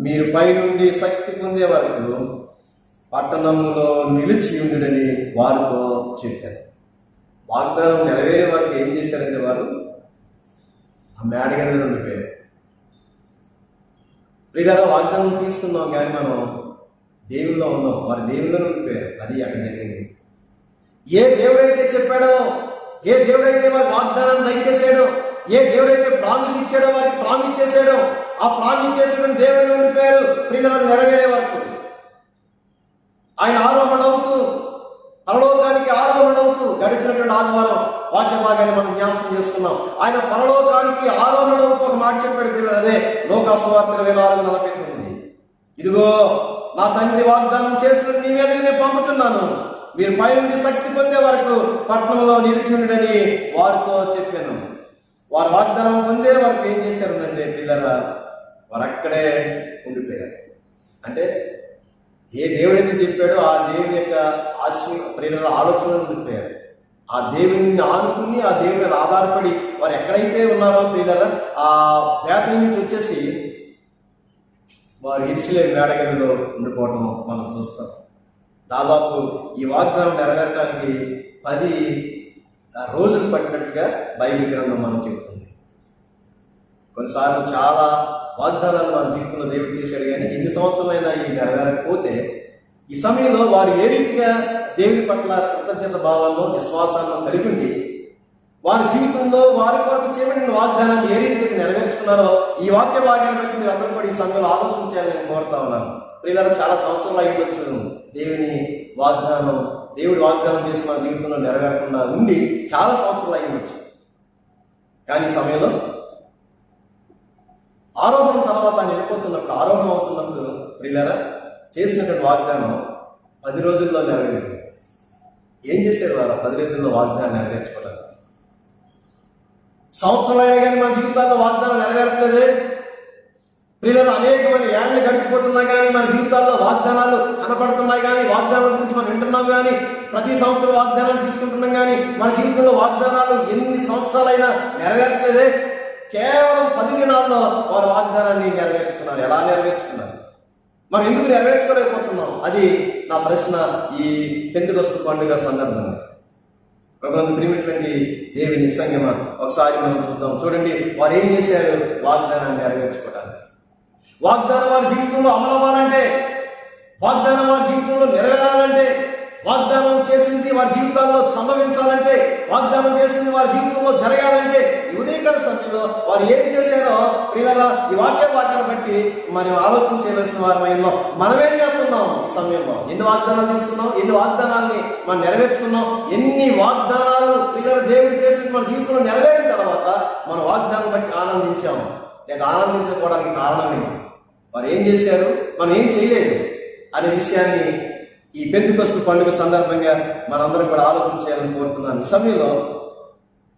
మీరు పైనుండి శక్తి పొందే వరకు పట్టణంలో నిలిచి ఉండుడని వారితో చెప్పారు. వాగ్దానం నెరవేరే వరకు ఏం చేశారంటే వారు ఆ మేడగది ఉండిపోయారు. ప్రియులారా, వాగ్దానం తీసుకున్నాం కానీ మనం దేవుల్లో ఉన్నాం, వారి దేవుల్లో ఉండిపోయారు. అది అక్కడ జరిగింది. ఏ దేవుడైతే చెప్పాడో, ఏ దేవుడైతే వారి వాగ్దానం దయచేసాడో, ఏ దేవుడైతే ప్రామిస్ ఇచ్చాడో వారికి ప్రామిస్ చేశాడో, ఆ ప్రామిస్ చేసిన దేవుళ్ళు ఉండిపోయారు. ప్రియులారా, అది నెరవేరే వరకు ఆయన ఆరోహణ అవుతూ పరలోకానికి ఆరోహణ అవుతూ గడిచినటువంటి ఆదివారం వాక్య భాగాన్ని మనం జ్ఞాపకం చేసుకున్నాం. ఆయన పరలోకానికి ఆరోహణ అవుతూ ఒక మాట చెప్పాడు. పిల్లలు అదే లోకాసు వార్త 24:49. ఇదిగో నా తండ్రి వాగ్దానం చేసినది మీ మీదకి నేను పంపుతున్నాను, మీరు పైనుండి శక్తి పొందే వరకు పట్టణంలో నిలిచి ఉండడని వారితో చెప్పాను. వారు వాగ్దానం పొందే వరకు ఏం చేశారు అంటే పిల్లరా, వారు అక్కడే ఉండిపోయారు. అంటే ఏ దేవుడైతే చెప్పాడో ఆ దేవుని యొక్క ప్రియుల ఆలోచనలు ఉండిపోయారు. ఆ దేవుని ఆనుకుని ఆ దేవుని మీద ఆధారపడి వారు ఎక్కడైతే ఉన్నారో ప్రియులరా, ఆ బేతల నుంచి వచ్చేసి వారు యెరూషలేము మేడగదిలో ఉండిపోవటం మనం చూస్తాం. దాదాపు ఈ వాగ్దానం నెరవేరడానికి 10 రోజులు పట్టినట్టుగా బైబిల్ గ్రంథం మనం చెబుతుంది. కొన్నిసార్లు చాలా వాగ్దానాలు మన జీవితంలో దేవుడు చేశాడు, కానీ ఎన్ని సంవత్సరాలైనా ఈ నెరవేరకపోతే ఈ సమయంలో వారు ఏ రీతిగా దేవుని పట్ల కృతజ్ఞత భావాల్లో విశ్వాసాల్లో కలిగి ఉండి వారి జీవితంలో వారి కొరకు చేయబడిన వాగ్దానాన్ని ఏ రీతిగా నెరవేర్చుకున్నారో ఈ వాక్య భాగాన్ని బట్టి మీరు అందరూ కూడా ఈ సమయంలో ఆలోచన చేయాలని నేను కోరుతా ఉన్నాను. ప్రియులారా, చాలా సంవత్సరాలు అయ్యవచ్చు దేవుడు వాగ్దానం చేసి మన జీవితంలో నెరవేరకుండా ఉండి చాలా సంవత్సరాలు అయ్యవచ్చు. కానీ ఈ సమయంలో ఆరోహణం తర్వాత ఆయన వెళ్ళిపోతున్నప్పుడు, ఆరోహణం అవుతున్నప్పుడు ప్రియులారా చేసినటువంటి వాగ్దానం 10 రోజుల్లో నెరవేరింది. ఏం చేశారు వారు 10 రోజుల్లో వాగ్దానం నెరవేర్చుకోవడానికి? సంవత్సరాలైనా కానీ మన జీవితాల్లో వాగ్దానం నెరవేరట్లేదే. ప్రియులారా, అనేకమైన ఏళ్ళు గడిచిపోతున్నా కానీ మన జీవితాల్లో వాగ్దానాలు కనపడుతున్నాయి, కానీ వాగ్దానాల గురించి మనం వింటున్నాం, కానీ ప్రతి సంవత్సరం వాగ్దానాలు తీసుకుంటున్నాం, కానీ మన జీవితంలో వాగ్దానాలు ఎన్ని సంవత్సరాలైనా నెరవేరట్లేదే. కేవలం 10 దినాల్లో వారు వాగ్దానాన్ని నెరవేర్చుకున్నారు. ఎలా నెరవేర్చుకున్నారు? మనం ఎందుకు నెరవేర్చుకోలేకపోతున్నాం? అది నా ప్రశ్న ఈ పెంతెకొస్తు పండుగ సందర్భంగా. ప్రభువునందు ప్రియమైనటువంటి దేవుని సంగమ, ఒకసారి మనం చూద్దాం. చూడండి, వారు ఏం చేశారు వాగ్దానాన్ని నెరవేర్చుకోవడానికి. వాగ్దానం వారి జీవితంలో అమలవ్వాలంటే, వాగ్దానం వారి జీవితంలో నెరవేరాలంటే, వాగ్దానం చేసింది వారి జీవితాల్లో సంభవించాలంటే, వాగ్దానం చేసింది వారి జీవితంలో జరగాలంటే ఈ ఉదయకాల సమయంలో వారు ఏం చేశారో ప్రియులారా ఈ వాక్య భాగాన్ని బట్టి మనం ఆలోచన చేయవలసిన వారమైనా మనమేం చేస్తున్నాం? ఈ సమయంలో ఎన్ని వాగ్దానాలు తీసుకున్నాం? ఎన్ని వాగ్దానాల్ని మనం నెరవేర్చుకున్నాం? ఎన్ని వాగ్దానాలు ప్రియులారా దేవుడు చేసింది మన జీవితంలో నెరవేరిన తర్వాత మన వాగ్దానం బట్టి ఆనందించాము, లేదా ఆనందించకపోవడానికి కారణం ఏంటి? వారు ఏం చేశారు, మనం ఏం చేయలేదు అనే విషయాన్ని ఈ పెంతెకొస్తు పండుగ సందర్భంగా మనందరం కూడా ఆలోచన చేయాలని కోరుతున్నాను. ఈ సమయంలో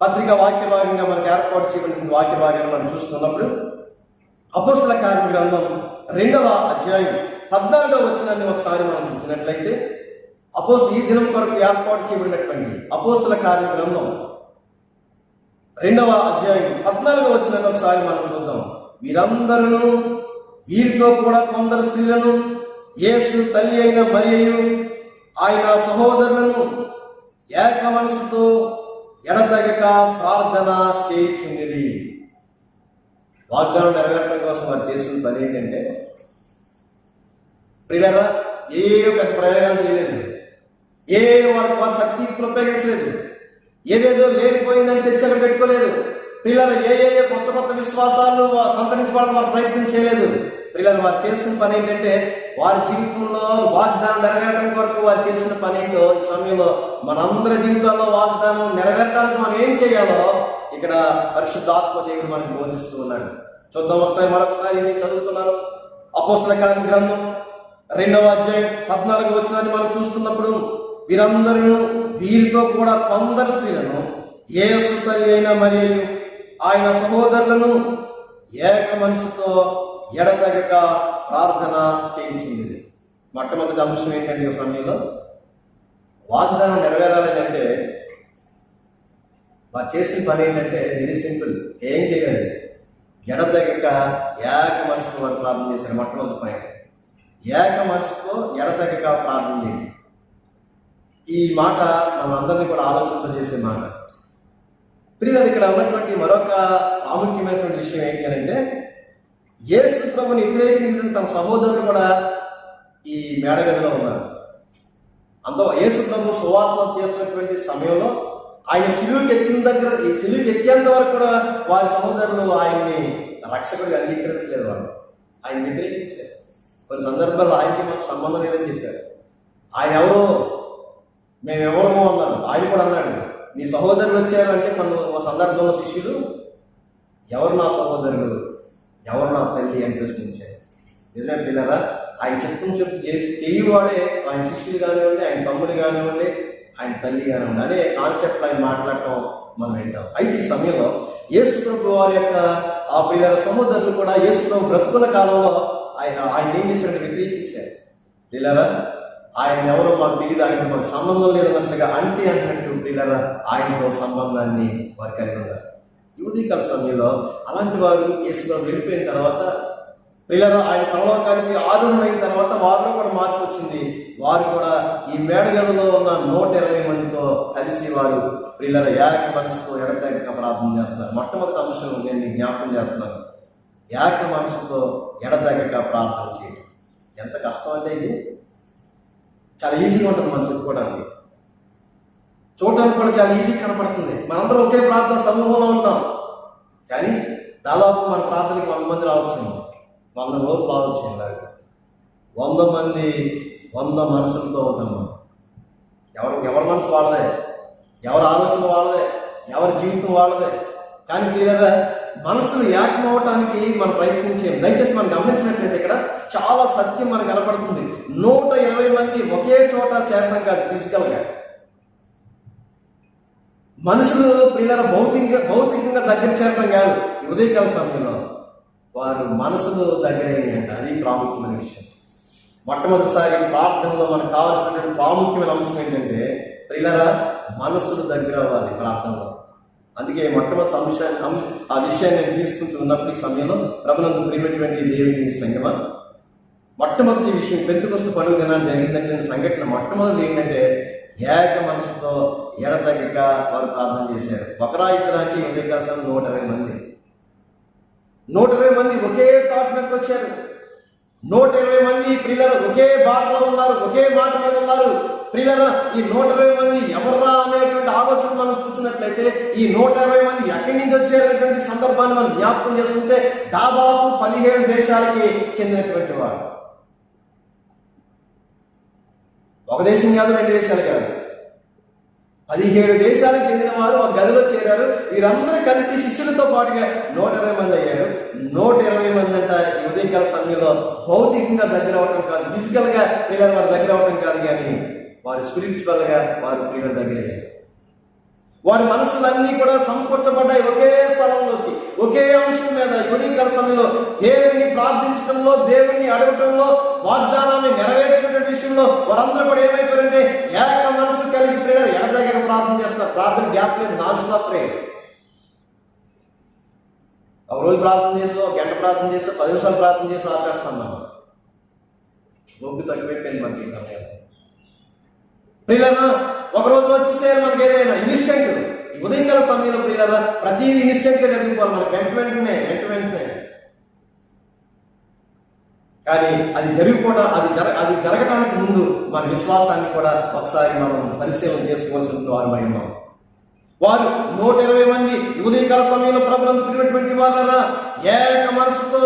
పత్రిక వాక్య భాగంగా మనకు ఏర్పాటు చేయబడిన వాక్య భాగాన్ని మనం చూస్తున్నప్పుడు అపోస్తల కార్య గ్రంథం 2వ అధ్యాయం 14వ వచనాన్ని ఒకసారి మనం చూసినట్లయితే, ఈ దినం కొరకు ఏర్పాటు చేయబడినటువంటి అపోస్తల కార్య గ్రంథం 2వ అధ్యాయం 14వ వచనాన్ని ఒకసారి మనం చూద్దాం. వీరందరూ వీరితో కూడా కొందరు స్త్రీలను యేసు తల్లి అయిన మరియయు ఆయన సహోదరులను ఏక మనసుతో ఎడతెగక ప్రార్థన చేయుచుండిరి. వాగ్దానం నెరవేరడం కోసం వారు చేసిన పని ఏంటంటే, ప్రియులారా, ఏ పెద్ద ప్రయోగాలు చేయలేదు, వారి శక్తియుక్తులు ఉపయోగించలేదు, ఏదేదో లేకపోయిందని తెచ్చి అక్కడ పెట్టుకోలేదు. ప్రియులారా, కొత్త కొత్త విశ్వాసాలు సంతరించుకోవడానికి వారు ప్రయత్నం చేయలేదు. ప్రియులారా, వారు చేసిన పని ఏంటంటే, వారి జీవితంలో వాగ్దానం నెరవేరడం కొరకు వారు చేసిన పని ఏంటో ఈ సమయంలో మనందరి జీవితాల్లో వాగ్దానం నెరవేరడానికి మనం ఏం చేయాలో ఇక్కడ పరిశుద్ధాత్మ దేవుడు మనకు బోధిస్తూ ఉన్నాడు. చూద్దాం ఒకసారి, మరొకసారి నేను చదువుతున్నాను. అపోస్తల కార్య గ్రంథం 2వ అధ్యాయం 14వ వచనాన్ని మనం చూస్తున్నప్పుడు, వీరందరూ వీరితో కూడా కొందరు స్త్రీలను యేసు తల్లి అయిన మరియయు ఆయన సహోదరులను ఏక మనసుతో ఎడతెగక ప్రార్థన చేయించింది. మొట్టమొదటి అంశం ఏంటంటే, ఈ సమయంలో వాగ్దానం నెరవేరాలని అంటే వారు చేసిన పని ఏంటంటే వెరీ సింపుల్, ఏం చేయలేదు, ఎడతెగక ఏక మనసుతో వారు ప్రార్థన చేశారు. మొట్టమొదటి పాయింట్, ఏక మనసుతో ఎడతెగక ప్రార్థన చేయండి. ఈ మాట మనందరినీ కూడా ఆలోచింపజేసే మాట. ప్రియులారా, ఇక్కడ ఉన్నటువంటి మరొక ప్రాముఖ్యమైనటువంటి విషయం ఏంటి అంటే, యేసు ప్రభుని వ్యతిరేకించిన తన సహోదరులు కూడా ఈ మేడగదిలో ఉన్నారు. యేసు ప్రభు సువార్త చేస్తున్నటువంటి సమయంలో ఆయన సిలువుకి ఎక్కేంత వరకు కూడా వారి సహోదరులు ఆయన్ని రక్షకుడిగా అంగీకరించలేదు. వాళ్ళు ఆయన వ్యతిరేకించారు. కొన్ని సందర్భాల్లో ఆయనకి మాకు సంబంధం లేదని చెప్పారు. ఆయన ఎవరో, మేమెవరమో అన్నారు. ఆయన కూడా అన్నాడు, నీ సహోదరులు వచ్చారు అంటే ఒక సందర్భంలో శిష్యులు, ఎవరు నా సహోదరులు, ఎవరు నా తల్లి అని ప్రశ్నించారు. నిజమే పిల్లరా, ఆయన చెప్తూ చేయువాడే ఆయన శిష్యులు కానివ్వండి, ఆయన తమ్ముడు కానివ్వండి, ఆయన తల్లి కానివ్వండి అనే కాన్సెప్ట్ ఆయన మాట్లాడటం మనం వింటాం. అయితే ఈ సమయంలో యేసు ప్రభు వారి యొక్క ఆ పిల్లల సహోదరులు కూడా యేసు ప్రభు బ్రతుకున్న కాలంలో ఆయన ఏం చేశారంటే వ్యతిరేకించారు. పిల్లరా, ఆయన ఎవరో మాకు తెలియదు, ఆయనతో మాకు సంబంధం లేదన్నట్లుగా అంటున్నట్టు పిల్లరా ఆయనతో సంబంధాన్ని వారు కలిగి ఉన్నారు. యువతీకాల సమయంలో అలాంటి వారు యేసులో వెళ్ళిపోయిన తర్వాత పిల్లలు ఆయన పరలోకానికి ఆరుణైన తర్వాత వారిలో కూడా మార్పు వచ్చింది. వారు కూడా ఈ మేడగదిలో ఉన్న 120 మందితో కలిసి వారు పిల్లల ఏక మనసుతో ఎడతెగక ప్రార్థన చేస్తున్నారు. మొట్టమొదటి అంశం నేను జ్ఞాపకం చేస్తున్నాను, ఏక మనసుతో ఎడతెగక ప్రార్థన చేయడం. ఎంత కష్టం అంటే ఇది. చాలా ఈజీగా ఉంటుంది మనం చెప్పుకోవడానికి, చూడడానికి కూడా చాలా ఈజీ కనపడుతుంది. మనందరం ఒకే ప్రార్థన సమూహంలో ఉంటాం, కానీ దాదాపు మన ప్రార్థనకి 100 మంది రావచ్చు, 100 లోపు రావచ్చు. 100 మంది 100 మనసులతో ఉంటాం మనం. ఎవరి మనసు వాళ్ళదే, ఎవరి ఆలోచన వాళ్ళదే, ఎవరి జీవితం వాళ్ళదే. కానీ ప్రియులారా, మనసులు ఏకమవటానికి మనం ప్రయత్నించేది. దయచేసి మనం గమనించినట్లయితే ఇక్కడ చాలా సత్యం మనకు కనపడుతుంది. 120 మంది ఒకే చోట చేరడం కాదు, ఫిజికల్గా మనుషులు ప్రియులారా భౌతికంగా దగ్గర చేరడం కాదు. ఈ ఉదయకాల సమయంలో వారు మనసులు దగ్గరైనవి అంట. అది ప్రాముఖ్యమైన విషయం. మొట్టమొదటిసారి ప్రార్థనలో మనకు కావాల్సినటువంటి ప్రాముఖ్యమైన అంశం ఏంటంటే ప్రియులారా, మనసులు దగ్గర అవ్వాలి ప్రార్థనలో. అందుకే మొట్టమొదటి ఆ విషయాన్ని నేను తీసుకుంటూ ఉన్నప్పుడు ఈ సమయంలో ప్రభునందు ప్రియమైనటువంటి దేవుని సంగమా, మొట్టమొదటి విషయం పెంతెకొస్తు పండుగ దినాన్ని జరిగిందంటే సంఘటన మొట్టమొదటి ఏంటంటే ఏక మనసుతో ఎడతెగక వారు ప్రార్థన చేశారు. ఒకరా ఇద్దరు అంటే ఉదయకాల సమయం 120 మంది 120 మంది ఒకే థాట్ మీదకి వచ్చారు. 120 మంది ప్రియులరా ఒకే బాటలో ఉన్నారు, ఒకే మాట మీద ఉన్నారు. ప్రియులరా, ఈ 120 మంది ఎవర్రా అనేటువంటి ఆలోచన మనం చూసినట్లయితే ఈ 120 మంది ఎక్కడి నుంచి వచ్చారనేటువంటి సందర్భాన్ని మనం జ్ఞాపకం చేసుకుంటే దాదాపు 17 దేశాలకి చెందినటువంటి వారు. ఒక దేశం కాదు, 2 దేశాలు కాదు, 17 దేశాలకు చెందిన వారు ఒక గదిలో చేరారు. వీరందరూ కలిసి శిష్యులతో పాటుగా 120 మంది అయ్యారు. 120 మంది అంట ఈ ఉదయకాల సమయంలో భౌతికంగా దగ్గర అవడం కాదు, ఫిజికల్గా ప్రియుల వారి దగ్గర అవడం కాదు, కానీ వారు స్పిరిచువల్గా వారు ప్రియుల దగ్గర అయ్యారు. వారి మనసులన్నీ కూడా సమకూర్చబడ్డాయి ఒకే స్థలంలోకి, ఒకే అంశం మీద. ఉదయకాల సమయంలో దేవుణ్ణి ప్రార్థించడంలో, దేవుణ్ణి అడగటంలో, వాగ్దానాన్ని నెరవేర్చుకునే విషయంలో వారందరూ కూడా ఏమైపోయారంటే ఏక మనసు కలిగి ప్రేయర్ ఎడతెగక ప్రార్థన చేస్తున్నారు. ప్రార్థన గ్యాప్ లేదు, నాన్ స్టాప్ ప్రేయర్. ఒక రోజు ప్రార్థన చేసో, ఒక గంట ప్రార్థన చేసో, 10 నిమిషాలు ప్రార్థన చేసి ఆపేస్తాం మనం. బొగ్గు తగ్గిపోయింది మనకి సమయం. ప్రియులరా, ఒక రోజు వచ్చేసేయాలి మనకి ఏదైనా ఇన్స్టెంట్. ఈ ఉదయకాల సమయంలో ప్రియులరా ప్రతిదీ ఇన్స్టెంట్గా జరిగిపోవాలి మనకి, వెంటనే. కానీ అది జరిగిపోవడం, అది జరగడానికి ముందు మన విశ్వాసాన్ని కూడా ఒకసారి మనం పరిశీలన చేసుకోవాల్సిన వారమై ఉన్నాం. వారు 120 మంది ఉదయకాల సమయంలో ప్రభునందు ప్రియమైనటువంటి వారా ఏక మనసుతో,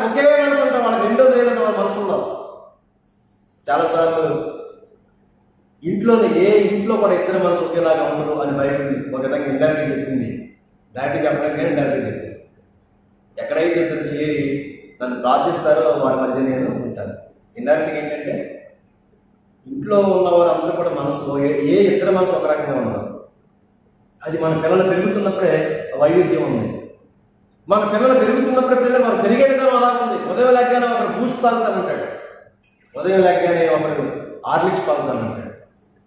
ఒకే మనసు అంటారు వాళ్ళకి, రెండోది లేదంటే వాళ్ళ మనసులో. చాలాసార్లు ఏ ఇంట్లో కూడా ఇద్దరు మనసు ఒకేలాగా ఉండరు అని బైబిల్ ఒక విధంగా ఇండైరెక్ట్గా చెప్పింది. డైరెక్ట్గా చెప్పలేదు కానీ ఇండైరెక్ట్గా చెప్పింది. ఎక్కడైతే ఇద్దరు చేరి నన్ను ప్రార్థిస్తారో వారి మధ్య నేను ఉంటాను. ఇండైరెక్ట్గా ఏంటంటే ఇంట్లో ఉన్నవారు అందరూ కూడా మనసు ఇద్దరు మనసు ఒక రకంగా ఉండదు. అది మన పిల్లలు పెరుగుతున్నప్పుడే వైవిధ్యం ఉంది. మన పిల్లలు పెరుగుతున్నప్పుడే పిల్లలు వారు పెరిగే విధానం అలా ఉంది. ఉదయం లేకగానే ఒకరు బూస్ట్ తాగుతానంటాడు, ఉదయం లేకగానే ఒకరు హార్లిక్స్ తాగుతానంటాడు,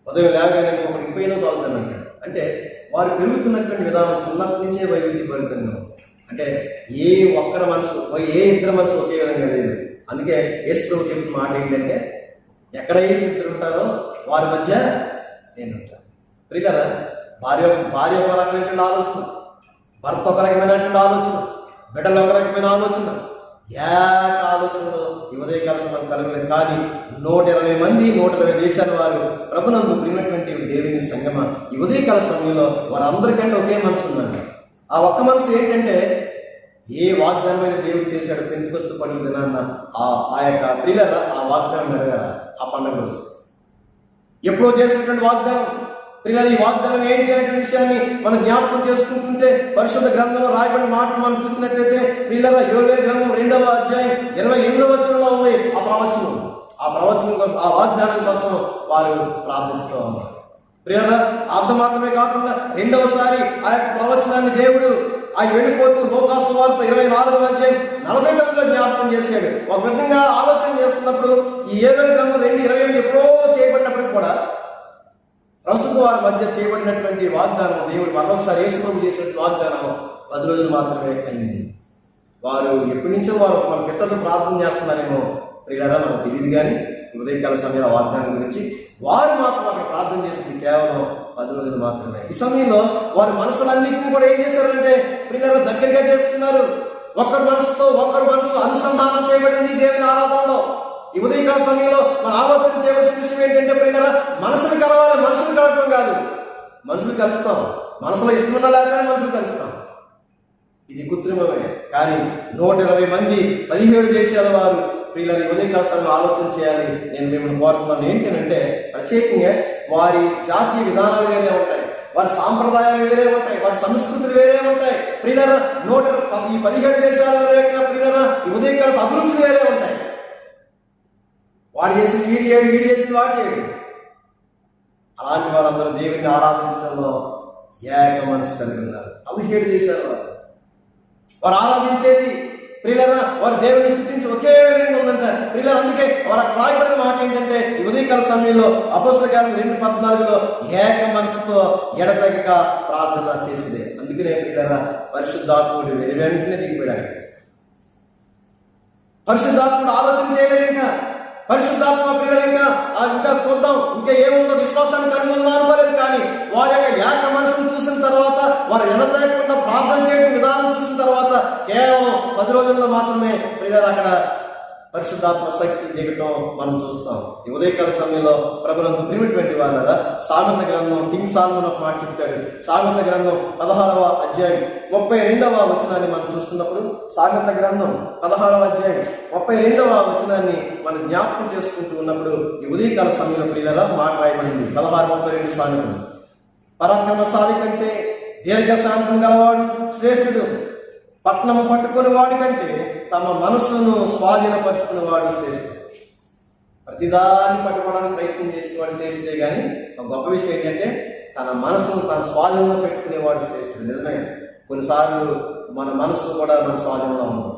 ఉదయం లేకగానే ఒకరు ఇంకో ఏదో తాగుతానంటాడు. అంటే వారు పెరుగుతున్నటువంటి విధానం చిన్నప్పటి నుంచే వైవిధ్యపడుతున్నాం. అంటే ఏ ఇద్దరు మనసు ఒకే విధంగా లేదు. అందుకే యేసు ప్రభు చెప్పిన మాట ఏంటంటే ఎక్కడైతే ఇద్దరు ఉంటారో వారి మధ్య నేను ఉంటాను. ప్రియులారా, భార్య ఒక రకమైనటువంటి ఆలోచన, భర్త ఒక రకమైనటువంటి ఆలోచన, బిడ్డలు ఒక రకమైన ఆలోచన, ఏక ఆలోచనలో ఈ ఉదయకాల సమయం కలగలేదు. కానీ 120 మంది 120 దేశాల వారు ప్రభునందు ప్రియమైనటువంటి దేవుని సంగమ ఈ ఉదయకాల సమయంలో వారందరికంటే ఒకే మనసు ఉందండి. ఆ ఒక్క మనసు ఏంటంటే ఏ వాగ్దానమైన దేవుడు చేశాడు పెంతెకొస్తు పండుగ దినాన్న ఆ యొక్క ప్రియులరా ఆ వాగ్దానం నెరవేరాలి. ఆ పండుగ రోజు ఎప్పుడో చేసినటువంటి వాగ్దానం ప్రియులారా, ఈ వాగ్దానం ఏంటి అనే విషయాన్ని మనం జ్ఞాపకం చేసుకుంటుంటే పరిశుద్ధ గ్రంథంలో రాయబడిన మాటలు మనం చూసినట్లయితే ప్రియులారా యోవేలు గ్రంథం 2వ అధ్యాయం 28వ వచనంలో ఉంది ఆ ప్రవచనం కోసం, ఆ వాగ్దానం కోసం వారు ప్రార్థిస్తూ ఉన్నారు. ప్రియులారా, అంత మాత్రమే కాకుండా రెండవసారి ఆ యొక్క ప్రవచనాన్ని దేవుడు ఆయన వెళ్ళిపోతూ లోకాసు వార్త 24వ అధ్యాయం 49లో జ్ఞాపకం చేశాడు. ఒక విధంగా ఆలోచన చేస్తున్నప్పుడు ఈ యోవేలు గ్రంథం 2:28 ఎప్పుడో చేయబడినప్పటికి కూడా ప్రస్తుతం వారి మధ్య చేయబడినటువంటి వాగ్దానం దేవుడు మరొకసారి యేసు ప్రభు చేసినటువంటి వాగ్దానం 10 రోజులు మాత్రమే అయింది. వారు ఎప్పటి నుంచో వారు మన పితరులు ప్రార్థన చేస్తున్నారేమో ప్రియులారా మనకు తెలియదు. కానీ ఉదయకాల సమయంలో వాగ్దానం గురించి వారు మాత్రం అక్కడ ప్రార్థన చేసింది కేవలం 10 రోజులు మాత్రమే. ఈ సమయంలో వారి మనసులన్నింటినీ కూడా ఏం చేశారంటే ప్రియులారా దగ్గరగా చేసుకున్నారు. ఒకరి మనసు అనుసంధానం చేయబడింది దేవుని ఆరాధనలో. ఈ ఉదయకాల సమయంలో మనం ఆలోచన చేయవలసిన విషయం ఏంటంటే ప్రియులారా, మనసులు కలవాలి. మనసులు కలవటం కాదు, మనుషులు కలుస్తాం. మనసులో ఇష్టమన్నా లేకపోయినా మనుషులు కలుస్తాం. ఇది కృత్రిమమే. కానీ 120 మంది 17 దేశాల వారు ప్రియులని ఉదయకాల సమయంలో ఆలోచన చేయాలి. నేను మిమ్మల్ని కోరుతున్నాను ఏంటంటే, ప్రత్యేకంగా వారి జాతీయ విధానాలు వేరే ఉంటాయి, వారి సాంప్రదాయాలు వేరే ఉంటాయి, వారి సంస్కృతులు వేరే ఉంటాయి. ప్రియులారా, ఈ 17 దేశాల యొక్క ప్రియులారా ఈ ఉదయకాల అభిరుచులు వేరే ఉంటాయి. వాడు చేసిన వీడి చేయడు, వీడి చేసిన వాడు చేయడు. అలాంటి వారందరూ దేవుడిని ఆరాధించడంలో ఏక మనసు కలిగి ఉన్నారు. 17 దేశాల వారు ఆరాధించేది ప్రియులారా, వారు దేవుని స్తుతించి ఒకే విధంగా ఉందంట ప్రియులారా. అందుకే వారు రాయబడిన మాట ఏంటంటే, ఈ ఉదయకాల సమయంలో అపోస్తల కార్యం 2:14 ఏక మనసుతో ఎడతెగక ప్రార్థన చేసింది. అందుకనే ప్రియులారా, పరిశుద్ధాత్ముడు వెంటనే దిగిపోయాడు. పరిశుద్ధాత్ముడు ఆలోచన చేయలేదు. ఇంకా పరిశుద్ధాత్మ ప్రియులు ఇంకా చూద్దాం, ఇంకా ఏముందో విశ్వాసాన్ని కలిగి ఉందా అనుకోలేదు. కానీ వారి యొక్క ఏక మనసును చూసిన తర్వాత, వారు ఎడతెగకుండా ప్రార్థన చేయడం విధానం చూసిన తర్వాత, కేవలం 10 రోజుల్లో మాత్రమే ప్రియులు అక్కడ పరిశుద్ధాత్మ శక్తి దిగటం మనం చూస్తాం. ఈ ఉదయకాల సమయంలో ప్రభునందు ప్రియమైనటువంటి వాళ్ళరా, సామెత గ్రంథం కింగ్ సాల్మన్ ఒక మాట చెప్తాడు. సామెత గ్రంథం 16వ అధ్యాయం 32వ వచనాన్ని మనం చూస్తున్నప్పుడు, సామెత గ్రంథం 16వ అధ్యాయం 32వ వచనాన్ని మనం జ్ఞాపకం చేసుకుంటూ ఉన్నప్పుడు, ఈ ఉదయకాల సమయంలో ప్రియులరా మాట రాయబడింది. 16:32 సామెతలు. పరాక్రమశాలి కంటే దీర్ఘశాంతం గలవాడు శ్రేష్ఠుడు, పట్నము పట్టుకుని వాడి కంటే తమ మనస్సును స్వాధీనపరుచుకునేవాడు శ్రేష్ఠుడు. ప్రతిదాన్ని పట్టుకోవడానికి ప్రయత్నం చేసిన వాడు శ్రేష్ఠుడే. కానీ ఒక గొప్ప విషయం ఏంటంటే, తన మనస్సును తన స్వాధీనంలో పెట్టుకునేవాడు శ్రేష్ఠుడు. నిజమే, కొన్నిసార్లు మన మనస్సు కూడా మన స్వాధీనంలో ఉండదు.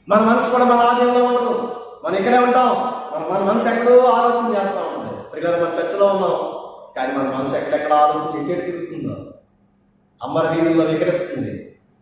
మన మనసు కూడా మన ఆధీనంలో ఉండదు. మనం ఇక్కడే ఉంటాం, మన మనసు ఎక్కడో ఆలోచన చేస్తూ ఉంటుంది. ప్రియులారా, మన చర్చలో ఉన్నాం, కానీ మన మనసు ఎక్కడెక్కడ ఆలోచన ఎక్కడ తిరుగుతుందో, అమ్మర వీధుల్లో వికరిస్తుంది.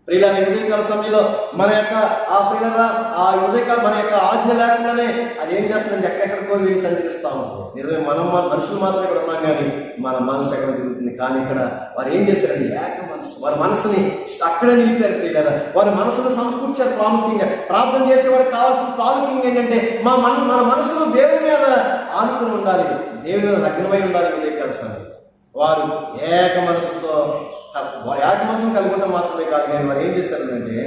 ప్రియులారా, ఉదయకాల సమయంలో మన యొక్క ఆ ప్రియులారా ఆ ఉదయకాల మన యొక్క ఆజ్ఞ లేకుండానే అది ఏం చేస్తుందంటే ఎక్కడెక్కడికో వీళ్ళు సంచరిస్తూ ఉంటుంది. నిజమే, మనం మనుషులు మాత్రం ఇక్కడ ఉన్నాం, కానీ మన మనసు ఎక్కడ తిరుగుతుంది. కానీ ఇక్కడ వారు ఏం చేశారండి, ఏక మనసు. వారి మనసుని అక్కడే నిలిపారు ప్రియులారా. వారి మనసును సమకూర్చారు. ప్రాముఖ్యంగా ప్రార్థన చేసే వారికి కావాల్సిన ప్రాముఖ్యంగా ఏంటంటే, మన మనసులో దేవుని మీద ఆనుకుని ఉండాలి, దేవుని మీద లగ్నమై ఉండాలి. ఉదయకాల సమయం వారు ఏక మనసుతో ఏక మనసును కలిగి ఉండడం మాత్రమే కాదు, కానీ వారు ఏం చేశారంటే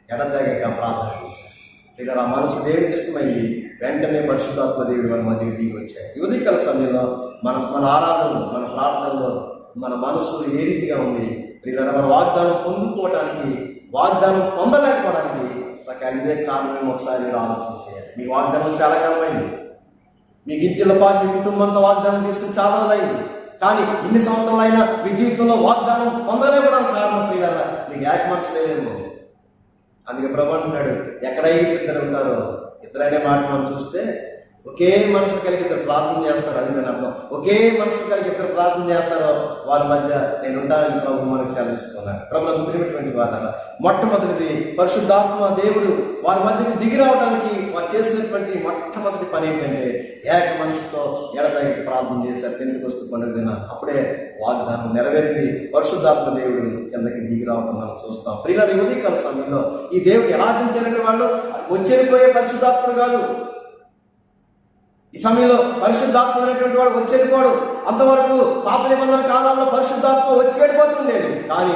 ఎడతెగక ప్రార్థన చేశారు. ఇక్కడ ఆ మనసు దేవునికి ఇష్టమైంది. వెంటనే పరిశుద్ధాత్మ దేవుడు వారి మధ్యకి దిగి వచ్చారు. ఈ ఉదయకాల సమయంలో మన ఆరాధనలో, మన ప్రార్థనలో మన మనసు ఏ రీతిగా ఉంది ప్రియుల, మన వాగ్దానం పొందుకోవడానికి, వాగ్దానం పొందలేకపోవడానికి ఇదే కారణమేమో ఒకసారి మీరు ఆలోచన చేయాలి. మీ వాగ్దానం చాలా కాలమైంది, మీకు ఇంటిలో పాటు మీ కుటుంబంతో వాగ్దానం తీసుకుని చాలా అయింది. కానీ ఇన్ని సంవత్సరాలైనా మీ జీవితంలో వాగ్దానం పొందలేకపోవడానికి కారణం ప్రియులారా, మీకు ఏక మనసు లేదేమో. అందుకే ప్రభు అంటున్నాడు, ఎక్కడైతే ఇద్దరు ఉంటారో, ఇద్దరనే మాట మనం చూస్తే ఒకే మనసు కలిగి ఇద్దరు ప్రార్థన చేస్తారు. అది దాని అర్థం. ఒకే మనసు కలిగి ఇద్దరు ప్రార్థన చేస్తారో వారి మధ్య నేను ఉంటానని ప్రభు మనకు సెలవిస్తున్నాను. ప్రభుత్వం ప్రియమైనటువంటి వారు, మొట్టమొదటిది పరిశుద్ధాత్మ దేవుడు వారి మధ్యకి దిగి రావడానికి వారు చేసినటువంటి మొట్టమొదటి పని ఏంటంటే, ఏక మనసుతో ఎడతెగక ప్రార్థన చేశారు. పెంతెకొస్తు పండుగ దిన అప్పుడే వాగ్దానం నెరవేరింది. పరిశుద్ధాత్మ దేవుడు కిందకి దిగి రావడం మనం చూస్తాం. ప్రియులారా, ఈ ఉదయకాల సమయంలో ఈ దేవుడు ఎలా దించారంటే, వాళ్ళు వచ్చేపోయే పరిశుద్ధాత్ముడు కాదు. ఈ సమయంలో పరిశుద్ధాత్మ అనేటువంటి వాడు వచ్చి వెళ్ళిపోడు. అంతవరకు పాత నిబంధన కాలంలో పరిశుద్ధాత్మ వచ్చి వెళ్ళిపోతుండేది. కానీ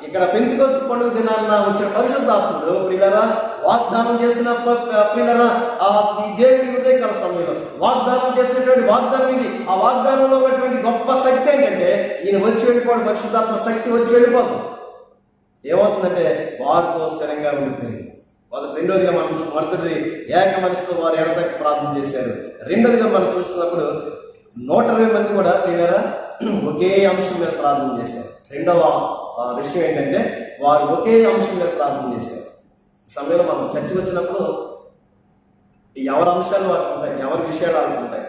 ఇక్కడ పెంతెకొస్తు పండుగ దినాన్న వచ్చిన పరిశుద్ధాత్ముడు ప్రియులారా వాగ్దానం చేసిన ప్రియులారా ఈ దేవుడి ఉదయకాల సమయంలో వాగ్దానం చేసినటువంటి వాగ్దానం ఇది. ఆ వాగ్దానంలో ఉన్నటువంటి గొప్ప శక్తి ఏంటంటే, ఈయన వచ్చి వెళ్ళిపోడు. పరిశుద్ధాత్మ శక్తి వచ్చి వెళ్ళిపోదు. ఏమవుతుందంటే వారితో స్థిరంగా ఉండిపోయింది. రెండోదిగా మనం చూసి, మొదటిది ఏక మనసుతో వారు ఎడతెగక ప్రార్థన చేశారు. రెండోదిగా మనం చూస్తున్నప్పుడు 120 మంది కూడా ప్రియులారా ఒకే అంశం మీద ప్రార్థన చేశారు. రెండవ విషయం ఏంటంటే, వారు ఒకే అంశం మీద ప్రార్థన చేశారు. ఈ సమయంలో మనం చర్చకు వచ్చినప్పుడు ఎవరి అంశాలు వారికి ఉంటాయి, ఎవరి విషయాలు వాళ్ళకు ఉంటాయి.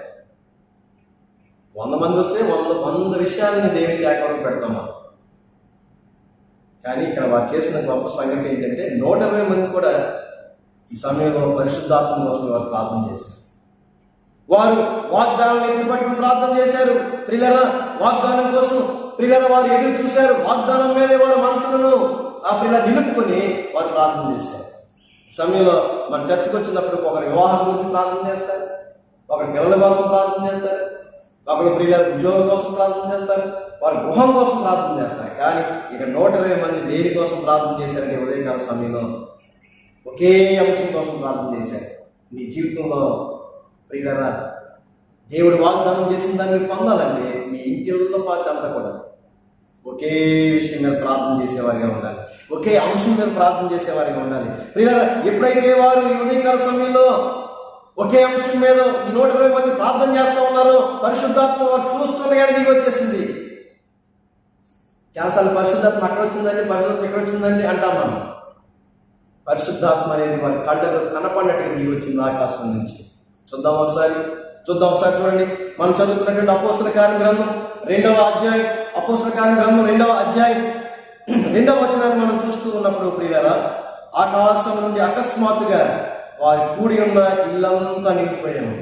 100 మంది వస్తే 100 విషయాలని దేవునికి ఏకవరం పెడతాం మనం. కానీ ఇక్కడ వారు చేసిన గొప్ప సంగతి ఏంటంటే, 120 మంది కూడా ఈ సమయంలో పరిశుద్ధాత్మ కోసం వారు ప్రార్థన చేశారు. వారు వాగ్దానాన్ని ఎత్తుపట్టుకుని ప్రార్థన చేశారు. ప్రియులారా, వాగ్దానం కోసం ప్రియులారా వారు ఎదురు చూశారు. వాగ్దానం మీదే వారి మనసులను ఆ పిల్లలు నిలుపుకొని వారు ప్రార్థన చేశారు. సమయంలో మన చర్చకు వచ్చినప్పుడు ఒకరు వివాహం గురించి ప్రార్థన చేస్తారు, ఒకరి పిల్లల కోసం ప్రార్థన చేస్తారు, ఒకరి ప్రియుల ఉద్యోగం కోసం ప్రార్థన చేస్తారు, వారి గృహం కోసం ప్రార్థన చేస్తారు. కానీ ఇక్కడ 120 మంది దేనికోసం ప్రార్థన చేశారంటే ఉదయకాల సమయంలో ఒకే అంశం కోసం ప్రార్థన చేశారు. నీ జీవితంలో ప్రియులరా దేవుడు వాగ్దానం చేసిన దాన్ని పొందాలంటే మీ ఇంటిల్లో పాటు అంతా కూడా ఒకే విషయం మీద ప్రార్థన చేసేవారిగా ఉండాలి, ఒకే అంశం మీద ప్రార్థన చేసేవారిగా ఉండాలి. ప్రియులరా ఎప్పుడైతే వారు ఈ ఉదయకాల సమయంలో ఒకే అంశం మీద ఈ 120 మంది ప్రార్థన చేస్తూ ఉన్నారో పరిశుద్ధాత్మ వారు చూస్తుండగానే దిగి వచ్చేసింది. చాలాసార్లు పరిశుద్ధాత్మ అక్కడ వచ్చిందండి, పరిశుద్ధాత్మ ఎక్కడ వచ్చిందండి అంటాం మనం. పరిశుద్ధాత్మ అనేది వారి కళ్ళకు కనపడినట్టుగా దిగి వచ్చింది ఆకాశం నుంచి. చూద్దాం ఒకసారి చూడండి. మనం చదువుకున్నటువంటి అపోస్తల కార్య గ్రంథం 2వ అధ్యాయం, అపోస్తల కార్య గ్రంథం 2వ అధ్యాయం 2వ వచనాన్ని మనం చూస్తూ ఉన్నప్పుడు ప్రియులారా, ఆకాశం నుండి అకస్మాత్తుగా వారి కూడి ఉన్న ఇల్లంతా నిండిపోయాము.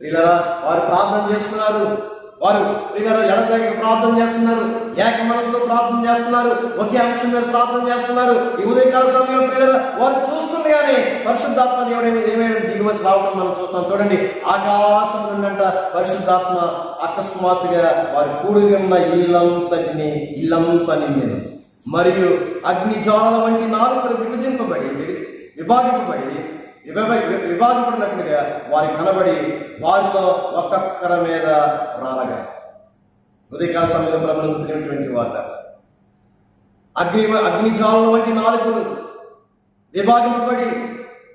ప్రియులారా వారు ప్రార్థన చేసుకున్నారు, వారు ప్రియులారా ఎడతెగక ప్రార్థన చేస్తున్నారు, ఏక మనసులో ప్రార్థన చేస్తున్నారు, ఒకే అంశం మీద ప్రార్థన చేస్తున్నారు. ఈ ఉదయకాల సమయంలో ప్రియులారా వారు చూస్తుండగానే పరిశుద్ధాత్మ దేవుడు ఏమైనా దిగివచ్చి రావడం మనం చూస్తాం. చూడండి, ఆకాశం నుండంట పరిశుద్ధాత్మ అకస్మాత్తుగా వారి కూడి ఉన్న ఇల్లంతా నిండింది. మరియు అగ్ని జ్వాలల వంటి నాలుకలు విభాగపడినట్లుగా వారి కనబడి వారిలో ఒక్కొక్కరి మీద రాలగా. ఉదయకాల సమయంలో ప్రభువును తిరిగినటువంటి వార్త అగ్ని జ్వాలల వంటి నాలుకలు